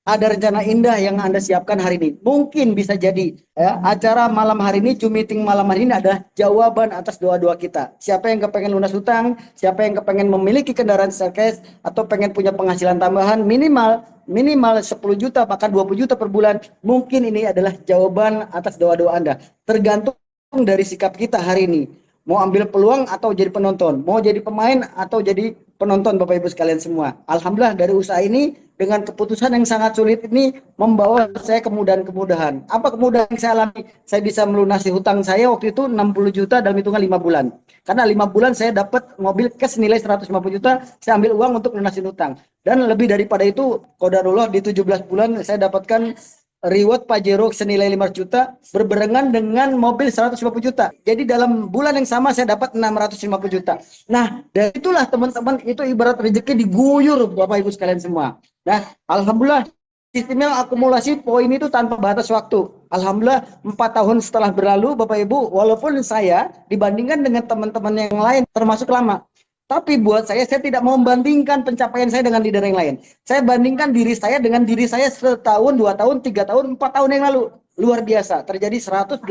ada rencana indah yang Anda siapkan hari ini. Mungkin bisa jadi ya, acara malam hari ini, Zoom meeting malam hari ini adalah jawaban atas doa-doa kita. Siapa yang kepengen lunas hutang, siapa yang kepengen memiliki kendaraan cash atau pengen punya penghasilan tambahan minimal 10 juta bahkan 20 juta per bulan, mungkin ini adalah jawaban atas doa-doa Anda. Tergantung dari sikap kita hari ini. Mau ambil peluang atau jadi penonton, mau jadi pemain atau jadi penonton Bapak Ibu sekalian semua. Alhamdulillah dari usaha ini dengan keputusan yang sangat sulit ini membawa saya kemudahan-kemudahan. Apa kemudahan yang saya alami? Saya bisa melunasi hutang saya waktu itu 60 juta dalam hitungan 5 bulan. Karena 5 bulan saya dapat mobil cash nilai 150 juta, saya ambil uang untuk lunasin hutang. Dan lebih daripada itu, qadarullah di 17 bulan saya dapatkan reward Pajero senilai 5 juta berbarengan dengan mobil 150 juta. Jadi dalam bulan yang sama saya dapat 650 juta. Nah, dari itulah teman-teman, itu ibarat rezeki diguyur Bapak Ibu sekalian semua. Nah, alhamdulillah sistemnya akumulasi poin itu tanpa batas waktu. Alhamdulillah 4 tahun setelah berlalu Bapak Ibu, walaupun saya dibandingkan dengan teman-teman yang lain termasuk lama. Tapi buat saya tidak mau membandingkan pencapaian saya dengan leader yang lain. Saya bandingkan diri saya dengan diri saya setahun, 2 tahun, 3 tahun, 4 tahun yang lalu. Luar biasa, terjadi 180.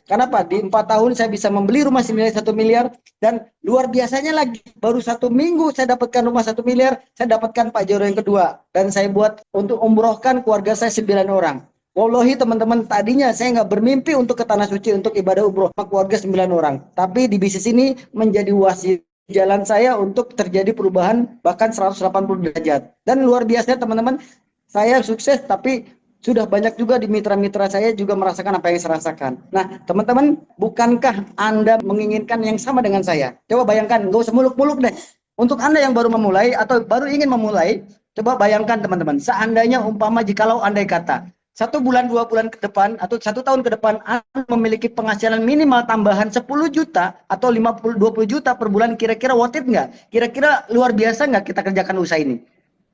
Kenapa? Di 4 tahun saya bisa membeli rumah senilai 1 miliar. Dan luar biasanya lagi, baru 1 minggu saya dapatkan rumah 1 miliar, saya dapatkan Pak Joro yang kedua. Dan saya buat untuk umrohkan keluarga saya 9 orang. Wallahi teman-teman, tadinya saya nggak bermimpi untuk ke Tanah Suci untuk ibadah umroh keluarga 9 orang. Tapi di bisnis ini menjadi wasit jalan saya untuk terjadi perubahan bahkan 180 derajat. Dan luar biasa teman-teman, saya sukses tapi sudah banyak juga di mitra-mitra saya juga merasakan apa yang saya rasakan. Nah teman-teman, bukankah Anda menginginkan yang sama dengan saya? Coba bayangkan, gak usah muluk-muluk deh. Untuk Anda yang baru memulai atau baru ingin memulai, coba bayangkan teman-teman, seandainya umpama jikalau andai kata 1 bulan 2 bulan ke depan atau 1 tahun ke depan Anda memiliki penghasilan minimal tambahan 10 juta atau 50-20 juta per bulan, kira-kira worth it nggak? Kira-kira luar biasa nggak kita kerjakan usaha ini?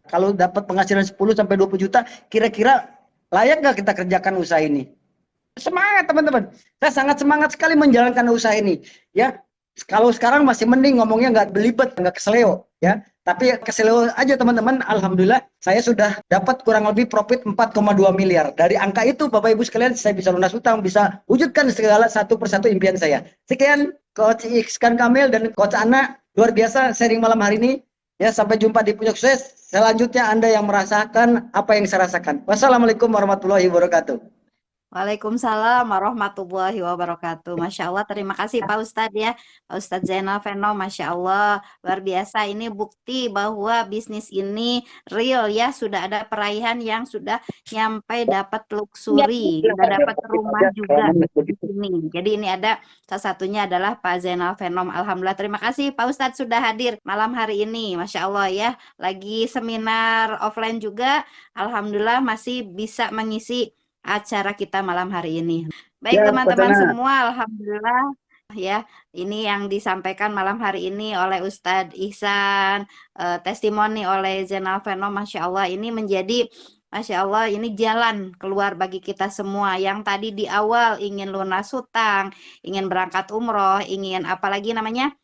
Kalau dapat penghasilan 10 sampai 20 juta, kira-kira layak nggak kita kerjakan usaha ini? Semangat teman-teman, saya sangat semangat sekali menjalankan usaha ini. Ya, kalau sekarang masih mending ngomongnya nggak belibet, nggak keseleo, ya. Tapi keseleo aja teman-teman, alhamdulillah saya sudah dapat kurang lebih profit 4,2 miliar. Dari angka itu Bapak Ibu sekalian, saya bisa lunas hutang, bisa wujudkan segala satu persatu impian saya. Sekian Coach Ikskan Kamil dan Coach Ana, luar biasa sharing malam hari ini. Ya, sampai jumpa di puncak sukses. Selanjutnya Anda yang merasakan apa yang saya rasakan. Wassalamualaikum warahmatullahi wabarakatuh. Waalaikumsalam warahmatullahi wabarakatuh. Masya Allah, terima kasih Pak Ustadz ya. Pak Ustadz Zainal Venom, Masya Allah. Luar biasa, ini bukti bahwa bisnis ini real ya. Sudah ada peraihan yang sudah nyampe dapat luxury, sudah dapat rumah juga di sini. Jadi ini ada salah satunya adalah Pak Zainal Venom. Alhamdulillah, terima kasih Pak Ustadz sudah hadir malam hari ini. Masya Allah ya. Lagi seminar offline juga. Alhamdulillah masih bisa mengisi acara kita malam hari ini. Baik Ya, teman-teman Pacana. semua, alhamdulillah ya, ini yang disampaikan malam hari ini oleh Ustadz Ihsan, testimoni oleh Zainal Venom, Masya Allah, ini menjadi Masya Allah, ini jalan keluar bagi kita semua yang tadi di awal ingin lunas hutang, ingin berangkat umroh, ingin apalagi namanya,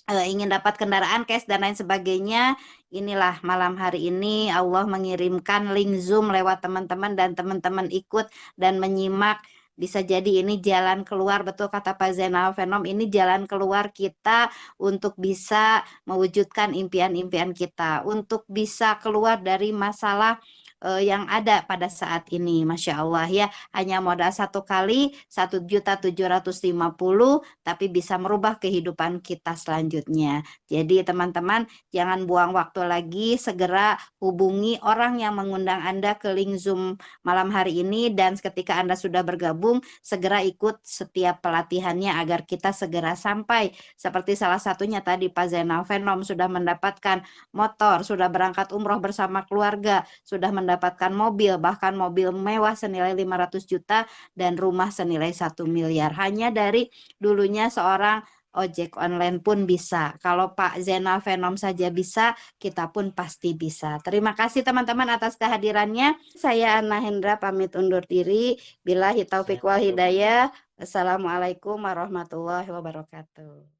ingin dapat kendaraan cash dan lain sebagainya. Inilah malam hari ini Allah mengirimkan link Zoom lewat teman-teman dan teman-teman ikut dan menyimak. Bisa jadi ini jalan keluar, betul kata Pak Zainal Venom, ini jalan keluar kita untuk bisa mewujudkan impian-impian kita, untuk bisa keluar dari masalah yang ada pada saat ini. Masya Allah ya, hanya modal satu kali 1.750.000 tapi bisa merubah kehidupan kita selanjutnya. Jadi teman-teman jangan buang waktu lagi, segera hubungi orang yang mengundang Anda ke link Zoom malam hari ini dan ketika Anda sudah bergabung, segera ikut setiap pelatihannya agar kita segera sampai. Seperti salah satunya tadi Pak Zainal Venom sudah mendapatkan motor, sudah berangkat umroh bersama keluarga, sudah mendapatkan mobil, bahkan mobil mewah senilai 500 juta dan rumah senilai 1 miliar. Hanya dari dulunya seorang ojek online pun bisa. Kalau Pak Zainal Venom saja bisa, kita pun pasti bisa. Terima kasih teman-teman atas kehadirannya. Saya Anna Hendra pamit undur diri. Billahi taufiq wal hidayah. Assalamualaikum warahmatullahi wabarakatuh.